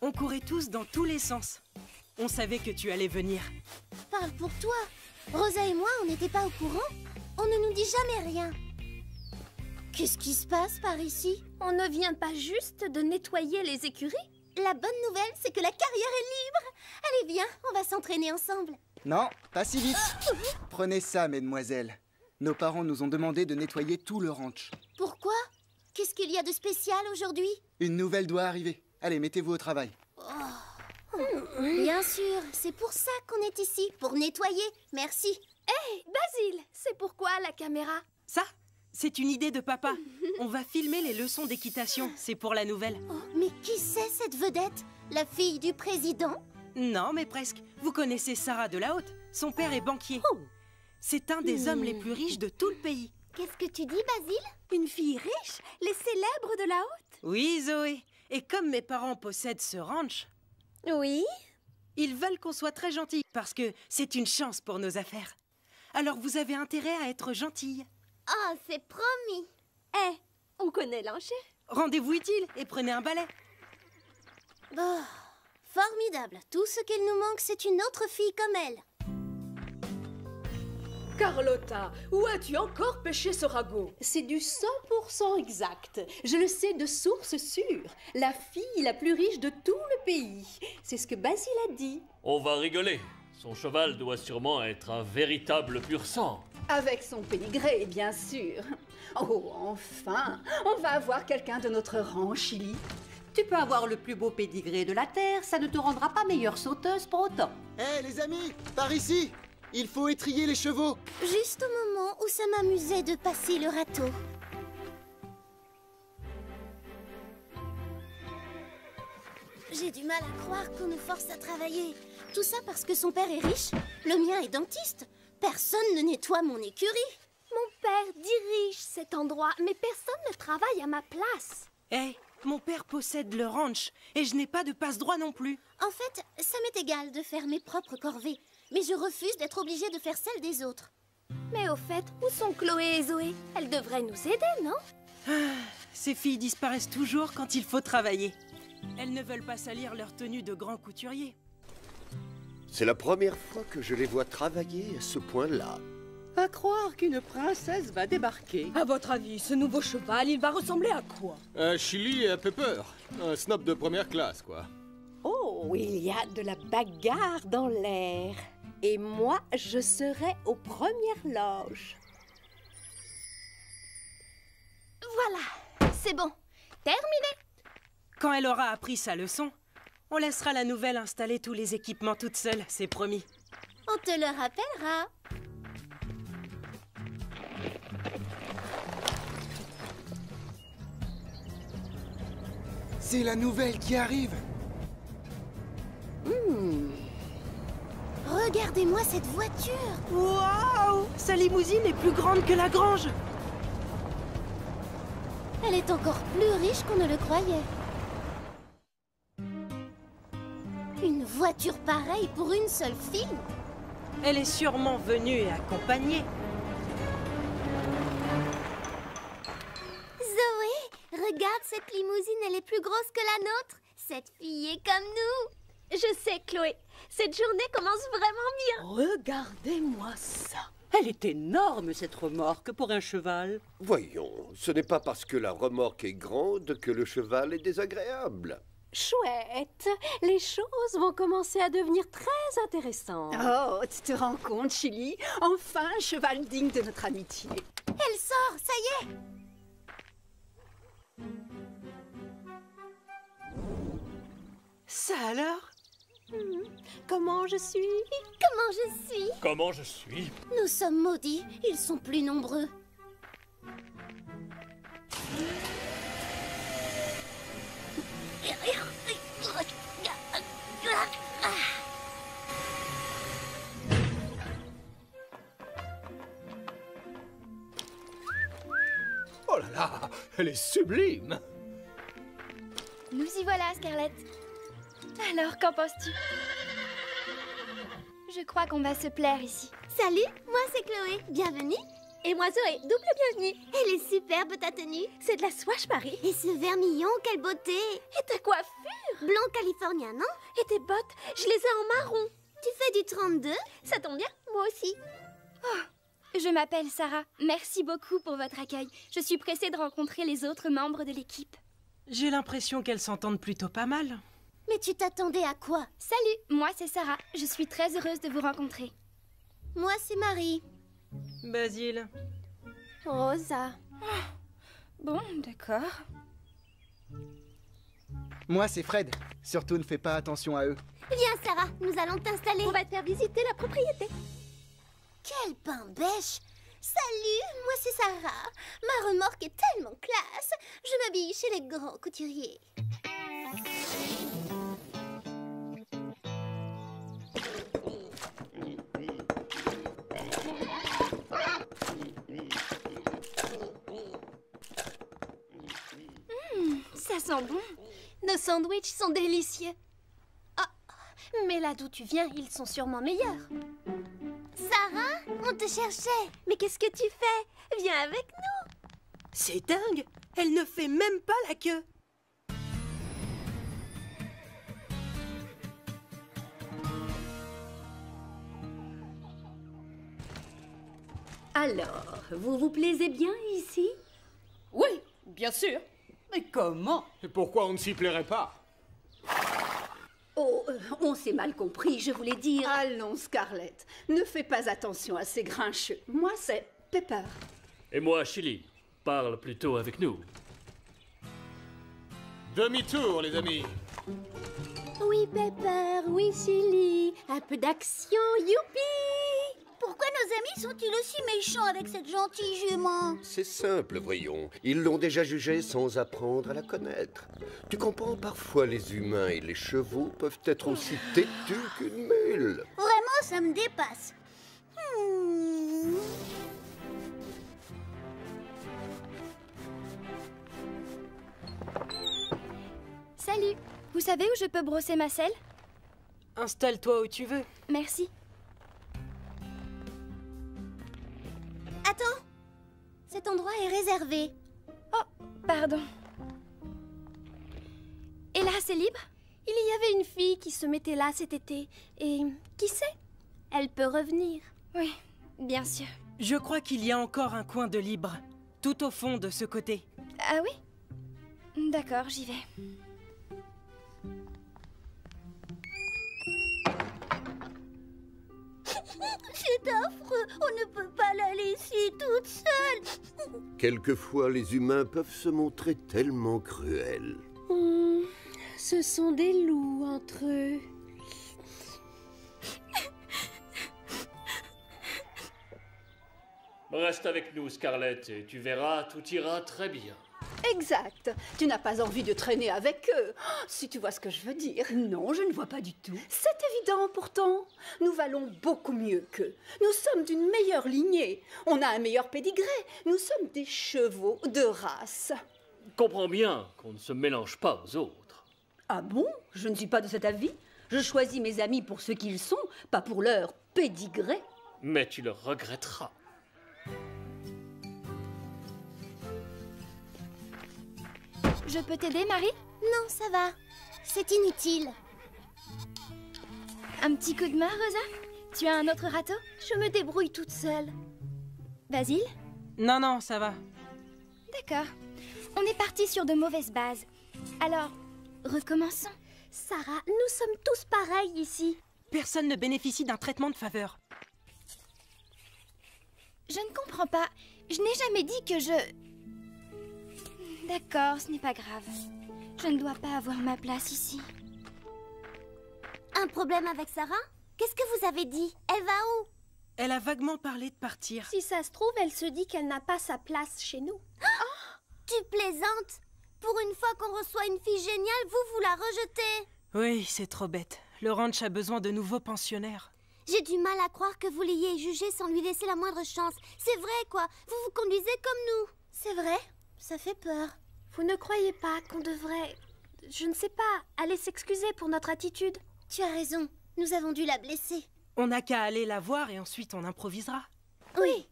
On courait tous dans tous les sens. On savait que tu allais venir. Parle pour toi. Rosa et moi, on n'était pas au courant. On ne nous dit jamais rien. Qu'est-ce qui se passe par ici? On ne vient pas juste de nettoyer les écuries? La bonne nouvelle, c'est que la carrière est libre. Allez, viens, on va s'entraîner ensemble. Non, pas si vite. Prenez ça, mesdemoiselles. Nos parents nous ont demandé de nettoyer tout le ranch. Pourquoi? Qu'est-ce qu'il y a de spécial aujourd'hui? Une nouvelle doit arriver. Allez, mettez-vous au travail. Bien sûr, c'est pour ça qu'on est ici, pour nettoyer. Merci. Hé, Basile, c'est pourquoi la caméra? Ça, c'est une idée de papa. On va filmer les leçons d'équitation. C'est pour la nouvelle. Oh, mais qui c'est cette vedette? La fille du président? Non, mais presque. Vous connaissez Sarah de la Haute. Son père est banquier. C'est un des hommes les plus riches de tout le pays. Qu'est-ce que tu dis, Basile? Une fille riche? Les célèbres de la Haute? Oui, Zoé. Et comme mes parents possèdent ce ranch... Oui? Ils veulent qu'on soit très gentils, parce que c'est une chance pour nos affaires. Alors vous avez intérêt à être gentille. Oh, c'est promis. Eh, on connaît l'enchère. Rendez-vous utile et prenez un balai. Oh, formidable. Tout ce qu'il nous manque, c'est une autre fille comme elle. Carlotta, où as-tu encore pêché ce ragot? C'est du 100% exact. Je le sais de source sûre. La fille la plus riche de tout le pays. C'est ce que Basile a dit. On va rigoler. Son cheval doit sûrement être un véritable pur sang. Avec son pédigré, bien sûr. Oh, enfin, on va avoir quelqu'un de notre rang, Chili. Tu peux avoir le plus beau pédigré de la Terre, ça ne te rendra pas meilleure sauteuse pour autant. Hé, les amis, par ici! Il faut étrier les chevaux. Juste au moment où ça m'amusait de passer le râteau. J'ai du mal à croire qu'on nous force à travailler. Tout ça parce que son père est riche, le mien est dentiste. Personne ne nettoie mon écurie. Mon père dirige cet endroit, mais personne ne travaille à ma place. Hé, mon père possède le ranch et je n'ai pas de passe-droit non plus. En fait, ça m'est égal de faire mes propres corvées, mais je refuse d'être obligée de faire celles des autres. Mais au fait, où sont Chloé et Zoé? Elles devraient nous aider, non? Ces filles disparaissent toujours quand il faut travailler. Elles ne veulent pas salir leur tenue de grand couturier. C'est la première fois que je les vois travailler à ce point-là. À croire qu'une princesse va débarquer. À votre avis, ce nouveau cheval, il va ressembler à quoi? Un Chili et un Pepper. Un snob de première classe, quoi. Oh, il y a de la bagarre dans l'air. Et moi, je serai aux premières loges. Voilà, c'est bon. Terminé. Quand elle aura appris sa leçon, on laissera la nouvelle installer tous les équipements toute seule, c'est promis. On te le rappellera. C'est la nouvelle qui arrive. Regardez-moi cette voiture. Waouh! Sa limousine est plus grande que la grange. Elle est encore plus riche qu'on ne le croyait. Une voiture pareille pour une seule fille? Elle est sûrement venue et accompagnée. Zoé, regarde cette limousine, elle est plus grosse que la nôtre. Cette fille est comme nous. Je sais, Chloé. Cette journée commence vraiment bien. Regardez-moi ça. Elle est énorme, cette remorque, pour un cheval. Voyons, ce n'est pas parce que la remorque est grande que le cheval est désagréable. Chouette, les choses vont commencer à devenir très intéressantes. Oh, tu te rends compte, Chili? Enfin, un cheval digne de notre amitié. Elle sort, ça y est. Ça alors? Comment je suis? Comment je suis? Comment je suis? Nous sommes maudits, ils sont plus nombreux. Oh là là, elle est sublime. Nous y voilà, Scarlett. Alors, qu'en penses-tu? Je crois qu'on va se plaire ici. Salut, moi c'est Chloé, bienvenue. Et moi, Zoé, double bienvenue. Elle est superbe ta tenue. C'est de la Swatch Paris. Et ce vermillon, quelle beauté. Et ta coiffure? Blanc californien, non? Et tes bottes, je les ai en marron. Tu fais du 32? Ça tombe bien, moi aussi. Oh, je m'appelle Sarah. Merci beaucoup pour votre accueil. Je suis pressée de rencontrer les autres membres de l'équipe. J'ai l'impression qu'elles s'entendent plutôt pas mal. Mais tu t'attendais à quoi? Salut, moi c'est Sarah. Je suis très heureuse de vous rencontrer. Moi c'est Marie. Basile. Rosa. Bon, d'accord. Moi, c'est Fred. Surtout, ne fais pas attention à eux. Viens, Sarah, nous allons t'installer. On va te faire visiter la propriété. Quel pain bêche! Salut, moi c'est Sarah. Ma remorque est tellement classe. Je m'habille chez les grands couturiers. Ça sent bon. Nos sandwichs sont délicieux. Ah, mais là d'où tu viens, ils sont sûrement meilleurs. Sarah, on te cherchait. Mais qu'est-ce que tu fais? Viens avec nous. C'est dingue. Elle ne fait même pas la queue. Alors, vous vous plaisez bien ici? Oui, bien sûr. Mais comment? Et pourquoi on ne s'y plairait pas? Oh, on s'est mal compris, je voulais dire... Allons, Scarlett, ne fais pas attention à ces grincheux. Moi, c'est Pepper. Et moi, Chili. Parle plutôt avec nous. Demi-tour, les amis. Oui, Pepper, oui, Chili. Un peu d'action, youpi! Pourquoi nos amis sont-ils aussi méchants avec cette gentille jument? C'est simple, voyons. Ils l'ont déjà jugée sans apprendre à la connaître. Tu comprends, parfois les humains et les chevaux peuvent être aussi têtus qu'une mule. Vraiment, ça me dépasse. Salut. Vous savez où je peux brosser ma selle? Installe-toi où tu veux. Merci. Attends. Cet endroit est réservé. Oh, pardon. Et là, c'est libre? Il y avait une fille qui se mettait là cet été. Et qui sait? Elle peut revenir. Oui, bien sûr. Je crois qu'il y a encore un coin de libre, tout au fond de ce côté. Ah oui? D'accord, j'y vais. C'est affreux, on ne peut pas la laisser toute seule. Quelquefois, les humains peuvent se montrer tellement cruels. Ce sont des loups entre eux. Reste avec nous, Scarlett, et tu verras, tout ira très bien. Exact. Tu n'as pas envie de traîner avec eux, si tu vois ce que je veux dire. Non, je ne vois pas du tout. C'est évident pourtant. Nous valons beaucoup mieux qu'eux. Nous sommes d'une meilleure lignée. On a un meilleur pédigré. Nous sommes des chevaux de race. Comprends bien qu'on ne se mélange pas aux autres. Ah bon? Je ne suis pas de cet avis. Je choisis mes amis pour ce qu'ils sont, pas pour leur pédigré. Mais tu le regretteras. Je peux t'aider, Marie? Non, ça va. C'est inutile. Un petit coup de main, Rosa? Tu as un autre râteau? Je me débrouille toute seule. Basile? Non, non, ça va. D'accord. On est parti sur de mauvaises bases. Alors, recommençons. Sarah, nous sommes tous pareils ici. Personne ne bénéficie d'un traitement de faveur. Je ne comprends pas. Je n'ai jamais dit que je... D'accord, ce n'est pas grave. Je ne dois pas avoir ma place ici. Un problème avec Sarah? Qu'est-ce que vous avez dit? Elle va où? Elle a vaguement parlé de partir. Si ça se trouve, elle se dit qu'elle n'a pas sa place chez nous. Oh, tu plaisantes? Pour une fois qu'on reçoit une fille géniale, vous la rejetez? Oui, c'est trop bête. Le ranch a besoin de nouveaux pensionnaires. J'ai du mal à croire que vous l'ayez jugée sans lui laisser la moindre chance. C'est vrai, quoi. Vous vous conduisez comme nous. C'est vrai? Ça fait peur. Vous ne croyez pas qu'on devrait... Je ne sais pas, aller s'excuser pour notre attitude? Tu as raison. Nous avons dû la blesser. On n'a qu'à aller la voir et ensuite on improvisera. Oui.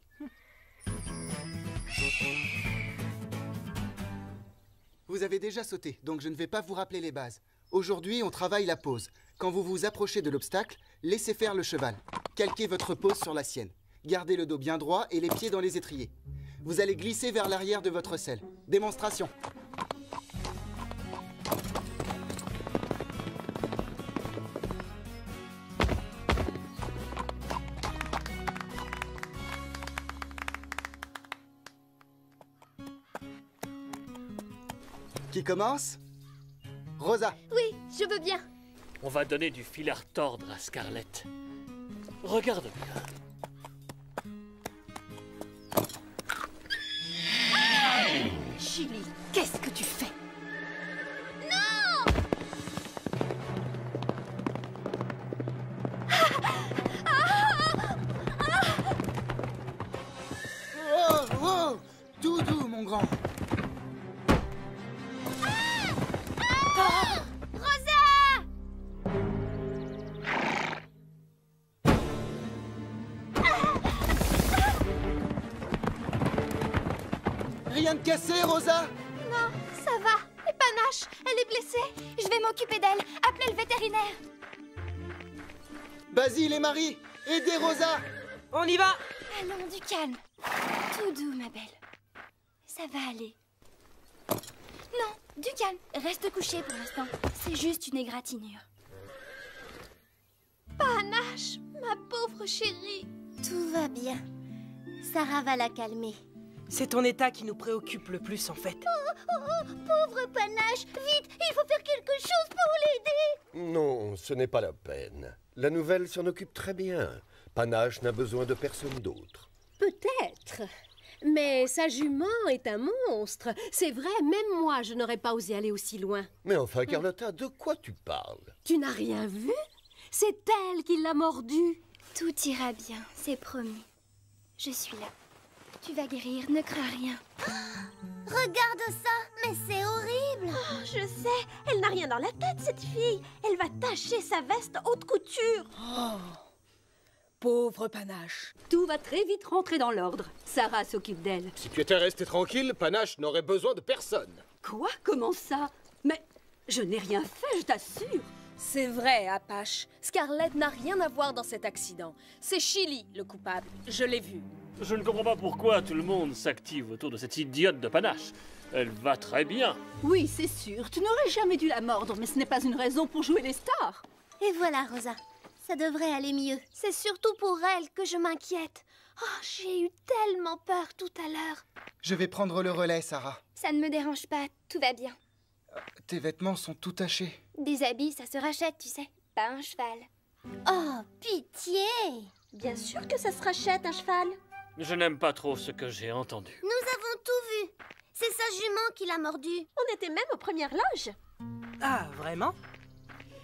Vous avez déjà sauté, donc je ne vais pas vous rappeler les bases. Aujourd'hui, on travaille la pose. Quand vous vous approchez de l'obstacle, laissez faire le cheval. Calquez votre pose sur la sienne. Gardez le dos bien droit et les pieds dans les étriers. Vous allez glisser vers l'arrière de votre selle. Démonstration. Qui commence? Rosa. Oui, je veux bien. On va donner du fil à retordre à Scarlett. Regarde bien. Chili, qu'est-ce que tu fais? Non! Oh, oh! Tout doux, mon grand. Rosa! Rien de cassé, Rosa? Non, ça va. Et Panache, elle est blessée. Je vais m'occuper d'elle. Appelez le vétérinaire. Basile et Marie, aidez Rosa! On y va! Allons, du calme. Tout doux, ma belle. Ça va aller. Non, du calme. Reste couché pour l'instant. C'est juste une égratignure. Panache, ma pauvre chérie. Tout va bien. Sarah va la calmer. C'est ton état qui nous préoccupe le plus, en fait. Pauvre Panache, vite, il faut faire quelque chose pour l'aider. Non, ce n'est pas la peine. La nouvelle s'en occupe très bien. Panache n'a besoin de personne d'autre. Peut-être. Mais sa jument est un monstre. C'est vrai, même moi, je n'aurais pas osé aller aussi loin. Mais enfin, Carlotta, de quoi tu parles? Tu n'as rien vu? C'est elle qui l'a mordu. Tout ira bien, c'est promis. Je suis là. Tu vas guérir, ne crains rien. Regarde ça, mais c'est horrible. Oh, je sais, elle n'a rien dans la tête, cette fille. Elle va tacher sa veste haute couture. Oh, pauvre Panache. Tout va très vite rentrer dans l'ordre. Sarah s'occupe d'elle. Si tu étais resté tranquille, Panache n'aurait besoin de personne. Quoi? Comment ça? Mais je n'ai rien fait, je t'assure. C'est vrai, Apache. Scarlett n'a rien à voir dans cet accident. C'est Chili, le coupable. Je l'ai vu. Je ne comprends pas pourquoi tout le monde s'active autour de cette idiote de Panache. Elle va très bien. Oui, c'est sûr. Tu n'aurais jamais dû la mordre, mais ce n'est pas une raison pour jouer les stars. Et voilà, Rosa. Ça devrait aller mieux. C'est surtout pour elle que je m'inquiète. Oh, j'ai eu tellement peur tout à l'heure. Je vais prendre le relais, Sarah. Ça ne me dérange pas, tout va bien. Tes vêtements sont tout tachés. Des habits, ça se rachète, tu sais. Pas un cheval. Oh, pitié! Bien sûr que ça se rachète, un cheval. Je n'aime pas trop ce que j'ai entendu. Nous avons tout vu. C'est sa jument qui l'a mordu. On était même aux premières loges. Ah, vraiment?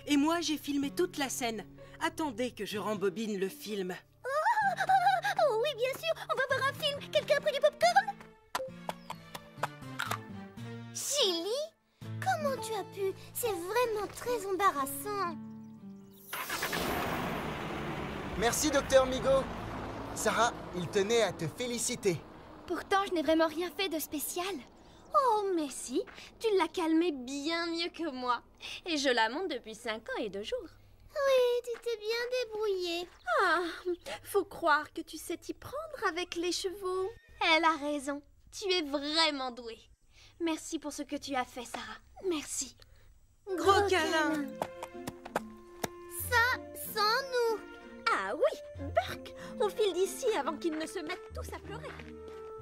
Et moi, j'ai filmé toute la scène. Attendez que je rembobine le film. Oh oui, bien sûr, on va voir un film. Quelqu'un a pris du popcorn? Chili? Comment tu as pu? C'est vraiment très embarrassant. Merci, docteur Migo. Sarah, il tenait à te féliciter. Pourtant, je n'ai vraiment rien fait de spécial. Oh, mais si, tu l'as calmée bien mieux que moi. Et je la monte depuis 5 ans et 2 jours. Oui, tu t'es bien débrouillée. Ah, faut croire que tu sais t'y prendre avec les chevaux. Elle a raison. Tu es vraiment douée. Merci pour ce que tu as fait, Sarah. Merci. Gros câlin. Ça, sans nous. Ah oui, Burke, on file d'ici avant qu'ils ne se mettent tous à pleurer.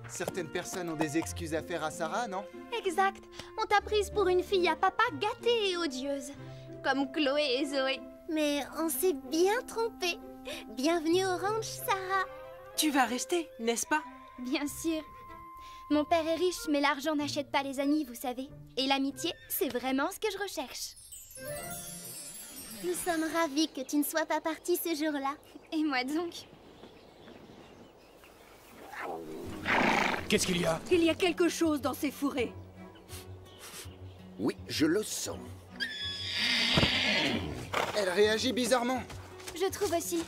Certaines personnes ont des excuses à faire à Sarah, non? Exact. On t'a prise pour une fille à papa gâtée et odieuse. Comme Chloé et Zoé. Mais on s'est bien trompé. Bienvenue au ranch, Sarah. Tu vas rester, n'est-ce pas? Bien sûr. Mon père est riche, mais l'argent n'achète pas les amis, vous savez. Et l'amitié, c'est vraiment ce que je recherche. Nous sommes ravis que tu ne sois pas partie ce jour-là. Et moi donc? Qu'est-ce qu'il y a? Il y a quelque chose dans ces fourrés. Oui, je le sens. Elle réagit bizarrement. Je trouve aussi.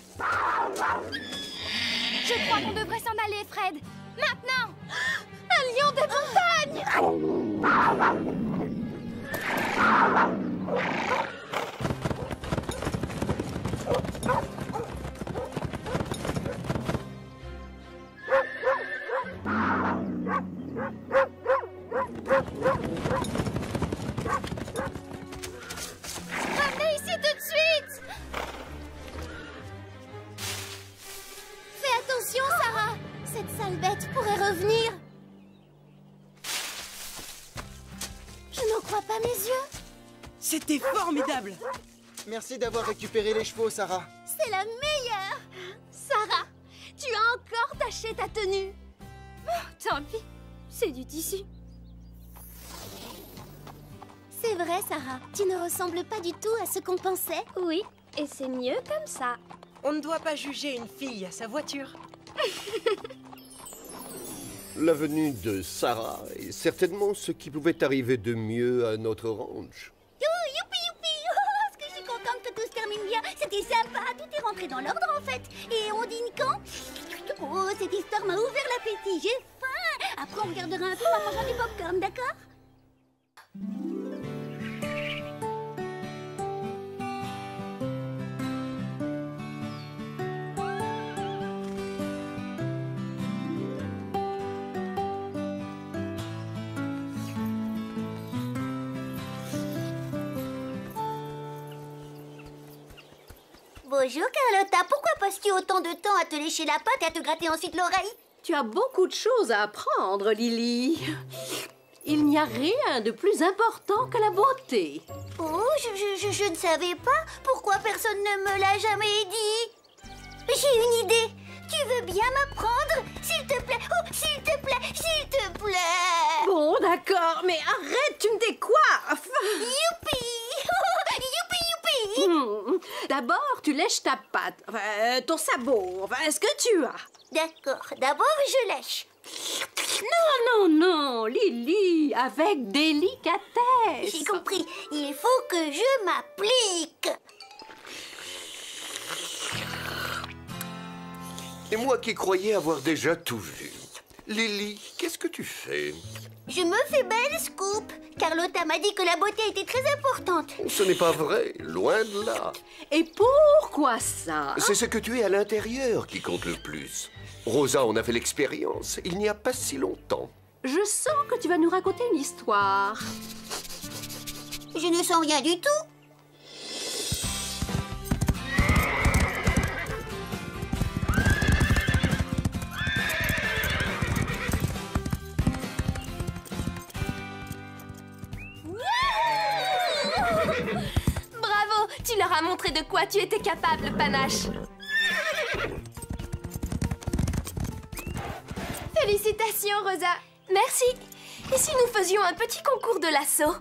Je crois qu'on devrait s'en aller, Fred. Maintenant! Un lion de montagne! Revenez ici tout de suite! Fais attention, Sarah! Cette sale bête pourrait revenir. Je n'en crois pas mes yeux. C'était formidable. Merci d'avoir récupéré les chevaux, Sarah. C'est la meilleure. Sarah, tu as encore taché ta tenue. Oh, tant pis, c'est du tissu. C'est vrai, Sarah. Tu ne ressembles pas du tout à ce qu'on pensait. Oui, et c'est mieux comme ça. On ne doit pas juger une fille à sa voiture. La venue de Sarah est certainement ce qui pouvait arriver de mieux à notre ranch. Youpi, youpi! Oh, est-ce que je suis contente que tout se termine bien? C'était sympa, tout est rentré dans l'ordre en fait. Et on dîne quand? Oh, cette histoire m'a ouvert l'appétit, j'ai faim. Après, on regardera un film en mangeant du popcorn, d'accord? Bonjour Carlotta, pourquoi passes-tu autant de temps à te lécher la patte et à te gratter ensuite l'oreille? Tu as beaucoup de choses à apprendre, Lily. Il n'y a rien de plus important que la beauté. Oh, je ne savais pas. Pourquoi personne ne me l'a jamais dit? J'ai une idée. Tu veux bien m'apprendre? S'il te plaît. Oh, s'il te plaît, s'il te plaît. Bon, d'accord, mais arrête, tu me décoiffes. Youpi. Youpi, youpi. D'abord, tu lèches ta patte, enfin, ton sabot, enfin, ce que tu as. D'accord, d'abord je lèche. Non, non, non, Lily, avec délicatesse. J'ai compris, il faut que je m'applique. Et moi qui croyais avoir déjà tout vu. Lily, qu'est-ce que tu fais? Je me fais belle, Scoop. Carlotta m'a dit que la beauté était très importante. Ce n'est pas vrai, loin de là. Et pourquoi ça? C'est ce que tu es à l'intérieur qui compte le plus. Rosa en a fait l'expérience, il n'y a pas si longtemps. Je sens que tu vas nous raconter une histoire. Je ne sens rien du tout. Bravo, tu leur as montré de quoi tu étais capable, Panache. Félicitations, Rosa. Merci. Et si nous faisions un petit concours de lasso?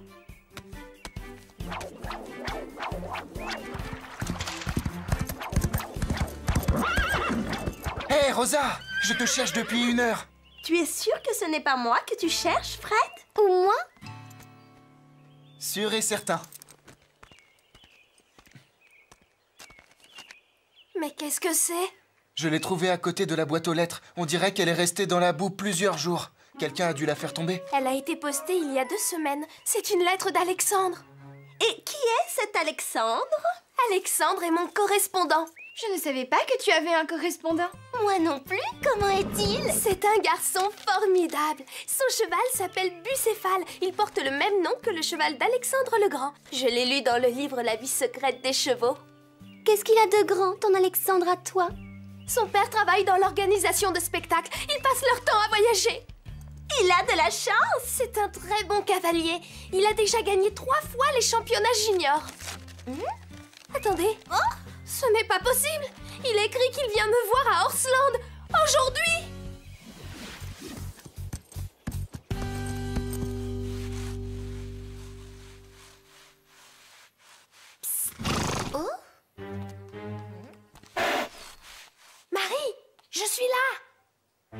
Hé, Rosa, je te cherche depuis 1 heure. Tu es sûr que ce n'est pas moi que tu cherches, Fred? Ou moi? Sûr et certain. Mais qu'est-ce que c'est? Je l'ai trouvée à côté de la boîte aux lettres. On dirait qu'elle est restée dans la boue plusieurs jours. Quelqu'un a dû la faire tomber. Elle a été postée il y a 2 semaines. C'est une lettre d'Alexandre. Et qui est cet Alexandre? Alexandre est mon correspondant. Je ne savais pas que tu avais un correspondant. Moi non plus. Comment est-il? C'est un garçon formidable. Son cheval s'appelle Bucéphale. Il porte le même nom que le cheval d'Alexandre le Grand. Je l'ai lu dans le livre La vie secrète des chevaux. Qu'est-ce qu'il a de grand, ton Alexandre, à toi? Son père travaille dans l'organisation de spectacles. Ils passent leur temps à voyager. Il a de la chance. C'est un très bon cavalier. Il a déjà gagné 3 fois les championnats juniors. Attendez. Oh, ce n'est pas possible. Il écrit qu'il vient me voir à Horsland aujourd'hui. Oh? Marie, je suis là.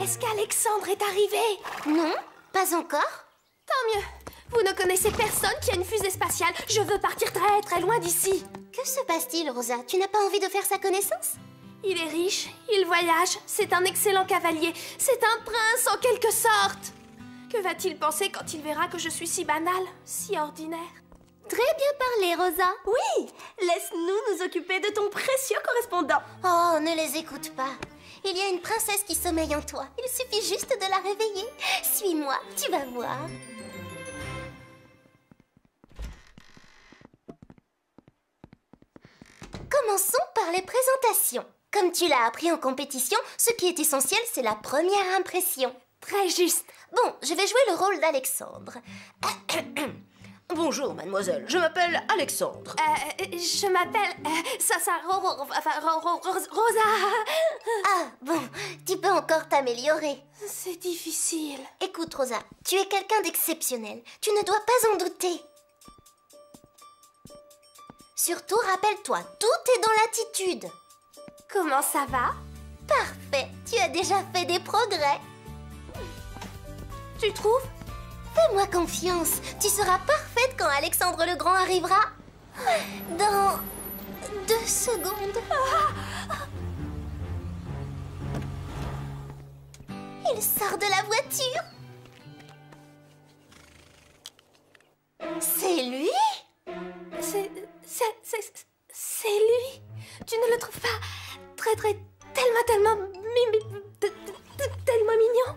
Est-ce qu'Alexandre est arrivé? Non, pas encore. Tant mieux. Vous ne connaissez personne qui a une fusée spatiale. Je veux partir très très loin d'ici. Que se passe-t-il, Rosa? Tu n'as pas envie de faire sa connaissance? Il est riche, il voyage, c'est un excellent cavalier. C'est un prince en quelque sorte. Que va-t-il penser quand il verra que je suis si banale, si ordinaire? Très bien parlé, Rosa. Oui, laisse-nous nous occuper de ton précieux correspondant. Oh, ne les écoute pas. Il y a une princesse qui sommeille en toi. Il suffit juste de la réveiller. Suis-moi, tu vas voir. Commençons par les présentations. Comme tu l'as appris en compétition, ce qui est essentiel, c'est la première impression. Très juste. Bon, je vais jouer le rôle d'Alexandre. Bonjour, mademoiselle. Je m'appelle Alexandre. Je m'appelle... Rosa. Ah, bon, tu peux encore t'améliorer. C'est difficile. Écoute, Rosa, tu es quelqu'un d'exceptionnel. Tu ne dois pas en douter. Surtout, rappelle-toi, tout est dans l'attitude. Comment ça va? Parfait, tu as déjà fait des progrès. Tu trouves? Fais-moi confiance, tu seras parfaite quand Alexandre le Grand arrivera. Dans 2 secondes. Il sort de la voiture. C'est lui? C'est lui. Tu ne le trouves pas tellement mignon?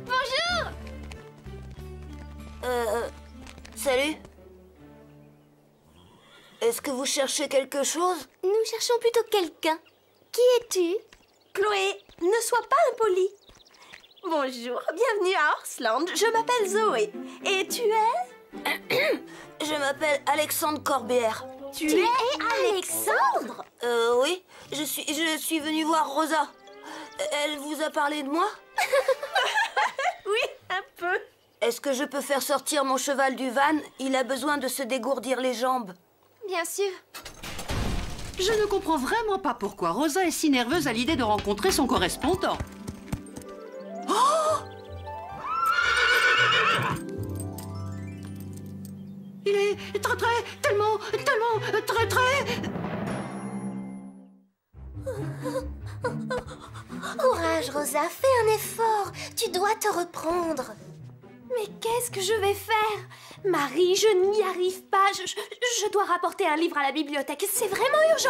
Bonjour! Salut. Est-ce que vous cherchez quelque chose? Nous cherchons plutôt quelqu'un. Qui es-tu? Chloé, ne sois pas impolie. Bonjour, bienvenue à Horsland. Je m'appelle Zoé. Et tu es? Je m'appelle Alexandre Corbière. Tu es Alexandre? Oui. Je suis venue voir Rosa. Elle vous a parlé de moi? Oui, un peu. Est-ce que je peux faire sortir mon cheval du van? Il a besoin de se dégourdir les jambes. Bien sûr. Je ne comprends vraiment pas pourquoi Rosa est si nerveuse à l'idée de rencontrer son correspondant. Oh! Il est tellement, très... Courage, Rosa, fais un effort. Tu dois te reprendre. Mais qu'est-ce que je vais faire? Marie, je n'y arrive pas. Je dois rapporter un livre à la bibliothèque. C'est vraiment urgent.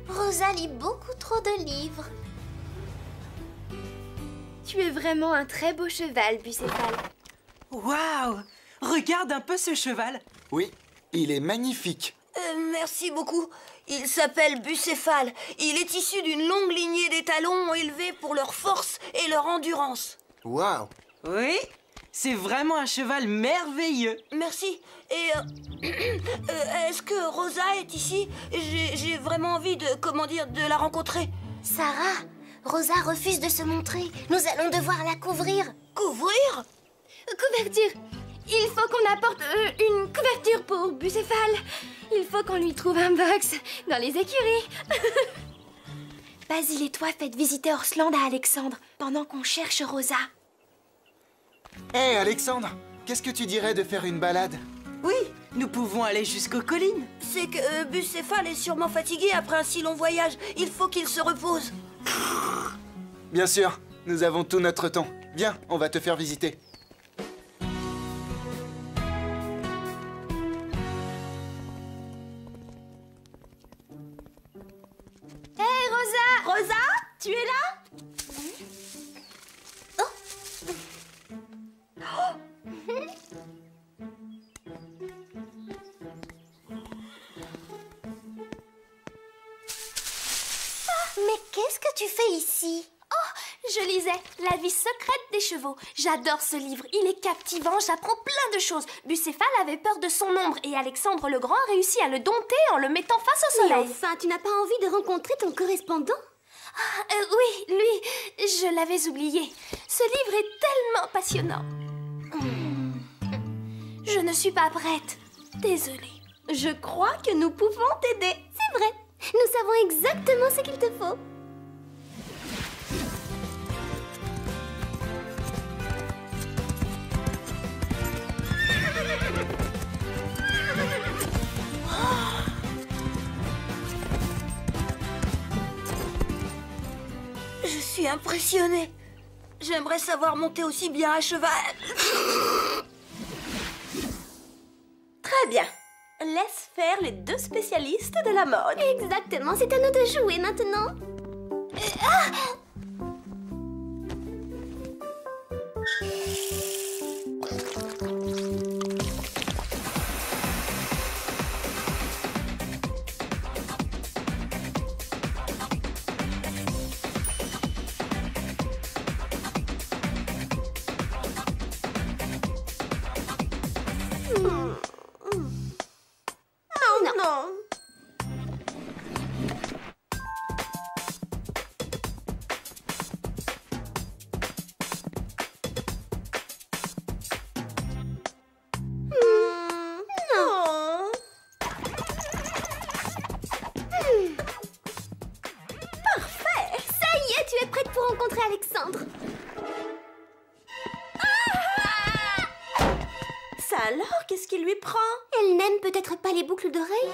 Rosa lit beaucoup trop de livres. Tu es vraiment un très beau cheval, Bucéphale. Waouh! Regarde un peu ce cheval. Oui, il est magnifique. Merci beaucoup. Il s'appelle Bucéphale. Il est issu d'une longue lignée d'étalons élevés pour leur force et leur endurance. Waouh! Oui, c'est vraiment un cheval merveilleux. Merci. Et est-ce que Rosa est ici? J'ai vraiment envie de la rencontrer. Sarah, Rosa refuse de se montrer. Nous allons devoir la couvrir. Couvrir? Couverture. Il faut qu'on apporte une couverture pour Bucéphale. Il faut qu'on lui trouve un box dans les écuries. Basile et toi faites visiter Horsland à Alexandre pendant qu'on cherche Rosa. Hé, Alexandre, qu'est-ce que tu dirais de faire une balade? Oui, nous pouvons aller jusqu'aux collines. C'est que Bucéphale est sûrement fatigué après un si long voyage. Il faut qu'il se repose. Bien sûr, nous avons tout notre temps. Viens, on va te faire visiter. Hé, Rosa! Rosa, tu es là? Mais qu'est-ce que tu fais ici? Oh, je lisais La vie secrète des chevaux. J'adore ce livre, il est captivant, j'apprends plein de choses. Bucéphale avait peur de son ombre et Alexandre le Grand réussit à le dompter en le mettant face au soleil. Mais enfin, tu n'as pas envie de rencontrer ton correspondant? Oui, lui, je l'avais oublié. Ce livre est tellement passionnant. Je ne suis pas prête. Désolée. Je crois que nous pouvons t'aider. C'est vrai. Nous savons exactement ce qu'il te faut. Je suis impressionnée. J'aimerais savoir monter aussi bien à cheval. Très bien. Laisse faire les deux spécialistes de la mode. Exactement, c'est à nous de jouer maintenant. Non. Non. Parfait. Ça y est, tu es prête pour rencontrer Alexandre. Ça alors, qu'est-ce qui lui prend? Elle n'aime peut-être pas les boucles d'oreilles?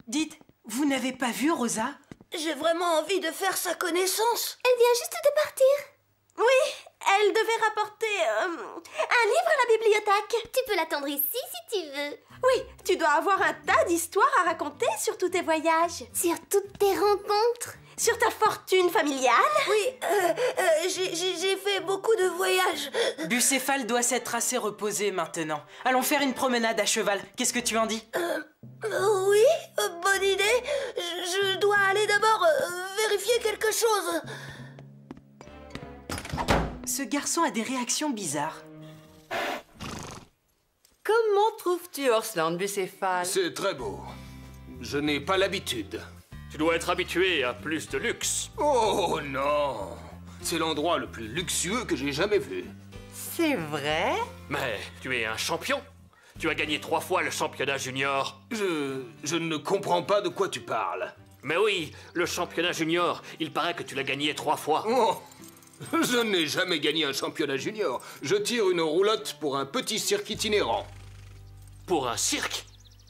Dites, vous n'avez pas vu Rosa? J'ai vraiment envie de faire sa connaissance. Elle vient juste de partir. Oui, elle devait rapporter un livre à la bibliothèque. Tu peux l'attendre ici si tu veux. Oui, tu dois avoir un tas d'histoires à raconter sur tous tes voyages. Sur toutes tes rencontres. Sur ta fortune familiale? Oui, j'ai fait beaucoup de voyages. Bucéphale doit s'être assez reposé maintenant. Allons faire une promenade à cheval. Qu'est-ce que tu en dis? Oui, bonne idée. Je dois aller d'abord vérifier quelque chose. Ce garçon a des réactions bizarres. Comment trouves-tu Orsland, Bucéphale? C'est très beau. Je n'ai pas l'habitude. Tu dois être habitué à plus de luxe. Oh non! C'est l'endroit le plus luxueux que j'ai jamais vu. C'est vrai? Mais tu es un champion. Tu as gagné 3 fois le championnat junior. Je ne comprends pas de quoi tu parles. Mais oui, le championnat junior, il paraît que tu l'as gagné 3 fois. Oh! Je n'ai jamais gagné un championnat junior. Je tire une roulotte pour un petit cirque itinérant. Pour un cirque?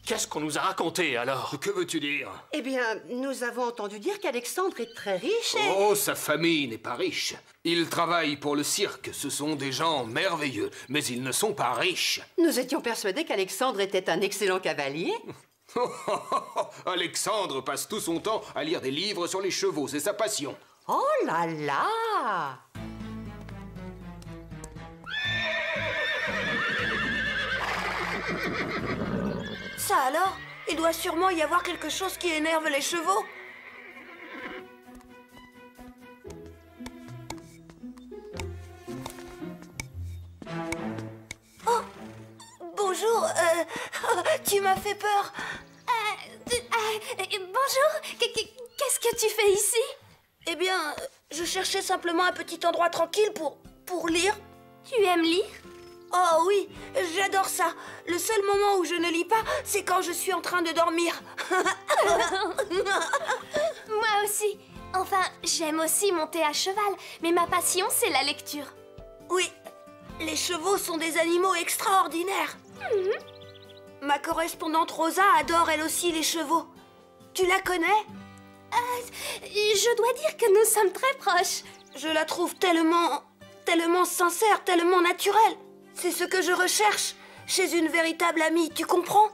Qu'est-ce qu'on nous a raconté alors? Que veux-tu dire? Eh bien, nous avons entendu dire qu'Alexandre est très riche et... Oh, sa famille n'est pas riche. Ils travaillent pour le cirque. Ce sont des gens merveilleux, mais ils ne sont pas riches. Nous étions persuadés qu'Alexandre était un excellent cavalier. Alexandre passe tout son temps à lire des livres sur les chevaux, c'est sa passion. Oh là là! Ça alors? Il doit sûrement y avoir quelque chose qui énerve les chevaux. Oh! Bonjour, tu m'as fait peur. Bonjour, qu'est-ce que tu fais ici? Eh bien, je cherchais simplement un petit endroit tranquille pour lire. Tu aimes lire? Oh oui, j'adore ça. Le seul moment où je ne lis pas, c'est quand je suis en train de dormir. Moi aussi. Enfin, j'aime aussi monter à cheval, mais ma passion, c'est la lecture. Oui, les chevaux sont des animaux extraordinaires. Ma correspondante Rosa adore elle aussi les chevaux. Tu la connais? Je dois dire que nous sommes très proches. Je la trouve tellement sincère, tellement naturelle. C'est ce que je recherche chez une véritable amie, tu comprends?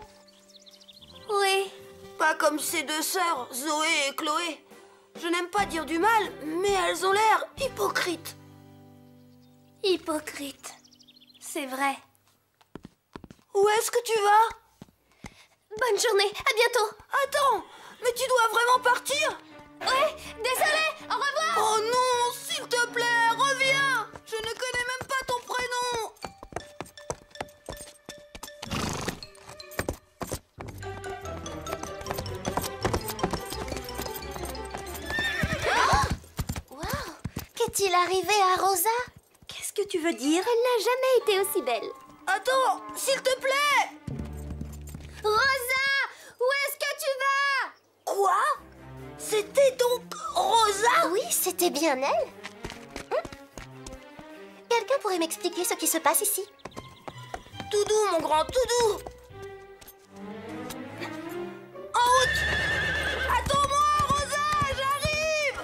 Oui. Pas comme ces deux sœurs, Zoé et Chloé. Je n'aime pas dire du mal, mais elles ont l'air hypocrites. Hypocrite. C'est vrai. Où est-ce que tu vas? Bonne journée, à bientôt. Attends, mais tu dois vraiment partir? Ouais, désolé, au revoir. Oh non, s'il te plaît, reviens. Je ne connais même pas ton prénom. Qu'est-il arrivé à Rosa? Qu'est-ce que tu veux dire? Elle n'a jamais été aussi belle. Attends, s'il te plaît! Rosa! Où est-ce que tu vas? Quoi? C'était donc Rosa? Oui, c'était bien elle. Quelqu'un pourrait m'expliquer ce qui se passe ici? Tout doux, mon grand, tout doux! En route! Attends-moi, Rosa, j'arrive!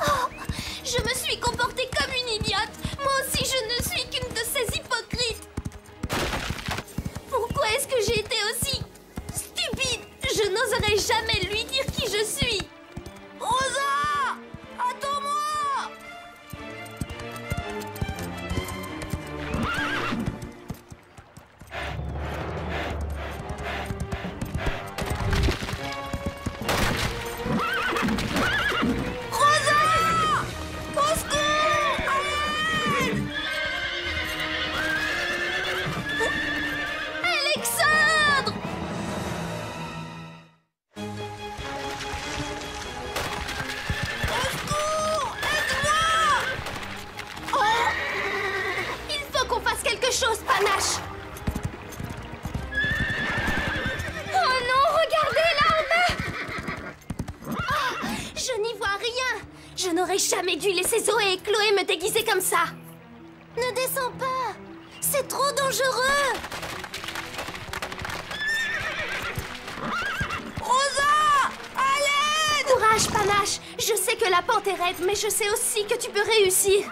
Oh, je me suis comportée comme une idiote. Moi aussi, je ne suis qu'une de ces hypocrites. Pourquoi est-ce que j'ai été aussi stupide? Je n'oserais jamais lui dire qui je suis. Rosa! Attends-moi! Rosa! Au secours! À l'aide! Alexandre! Il faut qu'on fasse quelque chose, Panache! Oh non, regardez là en bas! Oh, je n'y vois rien! Je n'aurais jamais dû laisser Zoé et Chloé me déguiser comme ça! Ne descends pas! C'est trop dangereux! Rosa! À l'aide! Courage, Panache! Je sais que la pente est raide, mais je sais aussi que tu peux réussir!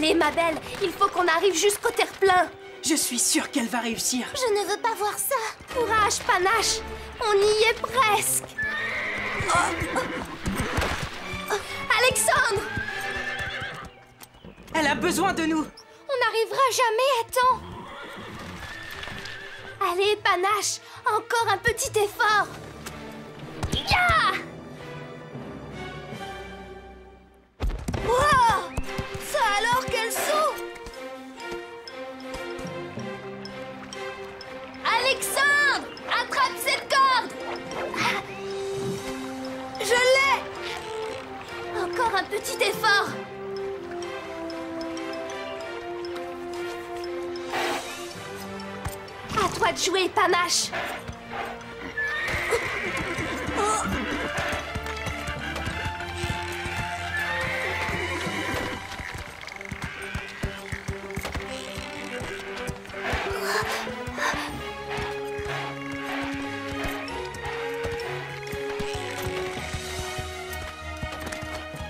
Allez, ma belle, il faut qu'on arrive jusqu'au terre-plein. Je suis sûre qu'elle va réussir. Je ne veux pas voir ça. Courage, Panache. On y est presque. Alexandre! Elle a besoin de nous. On n'arrivera jamais à temps. Allez, Panache, encore un petit effort. Ya! Wow! Ça alors, quel saut! Alexandre! Attrape cette corde! Je l'ai! Encore un petit effort. À toi de jouer, Panache.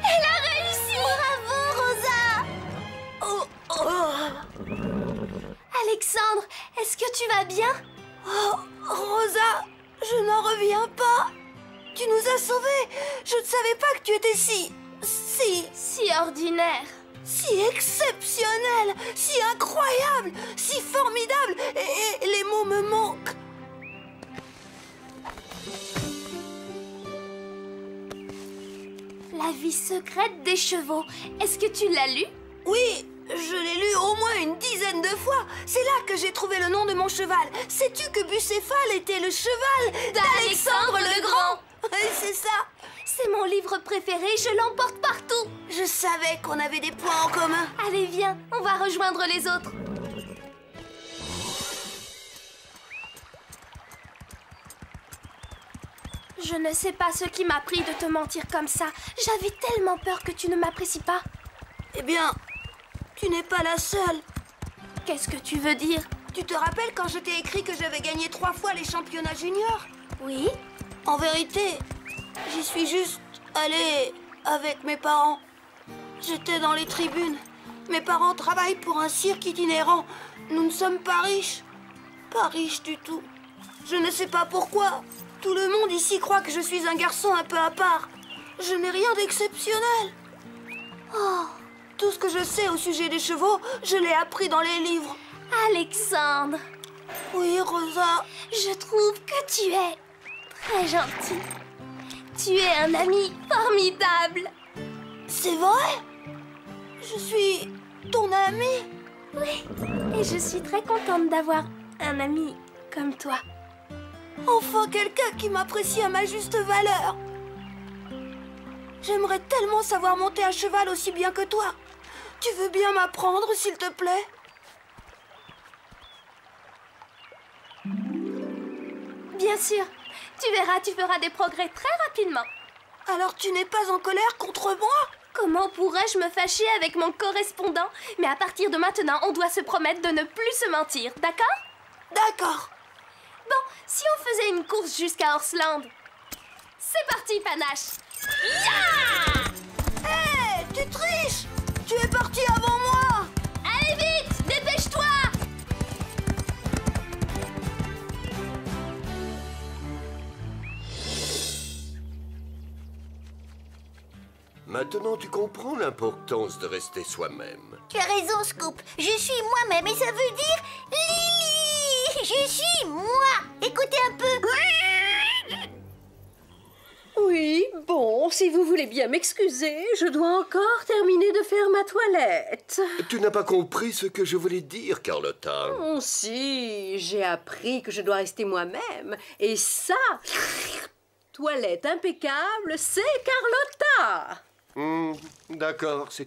Elle a réussi! Bravo, Rosa! Alexandre, est-ce que tu vas bien? Oh, Rosa, je n'en reviens pas. Tu nous as sauvés. Je ne savais pas que tu étais si ordinaire. Si exceptionnel, si incroyable, si formidable. Et les mots me manquent. La vie secrète des chevaux. Est-ce que tu l'as lu? Oui, je l'ai lu au moins une dizaine de fois. C'est là que j'ai trouvé le nom de mon cheval. Sais-tu que Bucéphale était le cheval d'Alexandre le Grand? C'est ça. C'est mon livre préféré, je l'emporte partout. Je savais qu'on avait des points en commun. Allez, viens, on va rejoindre les autres. Je ne sais pas ce qui m'a pris de te mentir comme ça. J'avais tellement peur que tu ne m'apprécies pas. Eh bien, tu n'es pas la seule. Qu'est-ce que tu veux dire? Tu te rappelles quand je t'ai écrit que j'avais gagné 3 fois les championnats juniors? Oui. En vérité, j'y suis juste allée avec mes parents. J'étais dans les tribunes. Mes parents travaillent pour un cirque itinérant. Nous ne sommes pas riches. Pas riches du tout. Je ne sais pas pourquoi. Tout le monde ici croit que je suis un garçon un peu à part. Je n'ai rien d'exceptionnel. Oh, tout ce que je sais au sujet des chevaux, je l'ai appris dans les livres. Alexandre. Oui, Rosa. Je trouve que tu es très gentil. Tu es un ami formidable. C'est vrai? Je suis ton ami? Oui, et je suis très contente d'avoir un ami comme toi. Enfin, quelqu'un qui m'apprécie à ma juste valeur. J'aimerais tellement savoir monter à cheval aussi bien que toi. Tu veux bien m'apprendre, s'il te plaît? Bien sûr. Tu verras, tu feras des progrès très rapidement. Alors tu n'es pas en colère contre moi? Comment pourrais-je me fâcher avec mon correspondant? Mais à partir de maintenant, on doit se promettre de ne plus se mentir, d'accord? D'accord. Bon, si on faisait une course jusqu'à Horsland. C'est parti, Panache. Ya! Hé, tu triches! Tu es parti avant moi! Allez vite, dépêche-toi! Maintenant, tu comprends l'importance de rester soi-même. Tu as raison, Scoop. Je suis moi-même et ça veut dire Lily. Je suis moi. Écoutez un peu. Oui, bon, si vous voulez bien m'excuser, je dois encore terminer de faire ma toilette. Tu n'as pas compris ce que je voulais dire, Carlotta. Oh, si, j'ai appris que je dois rester moi-même. Et ça, toilette impeccable, c'est Carlotta. D'accord, c'est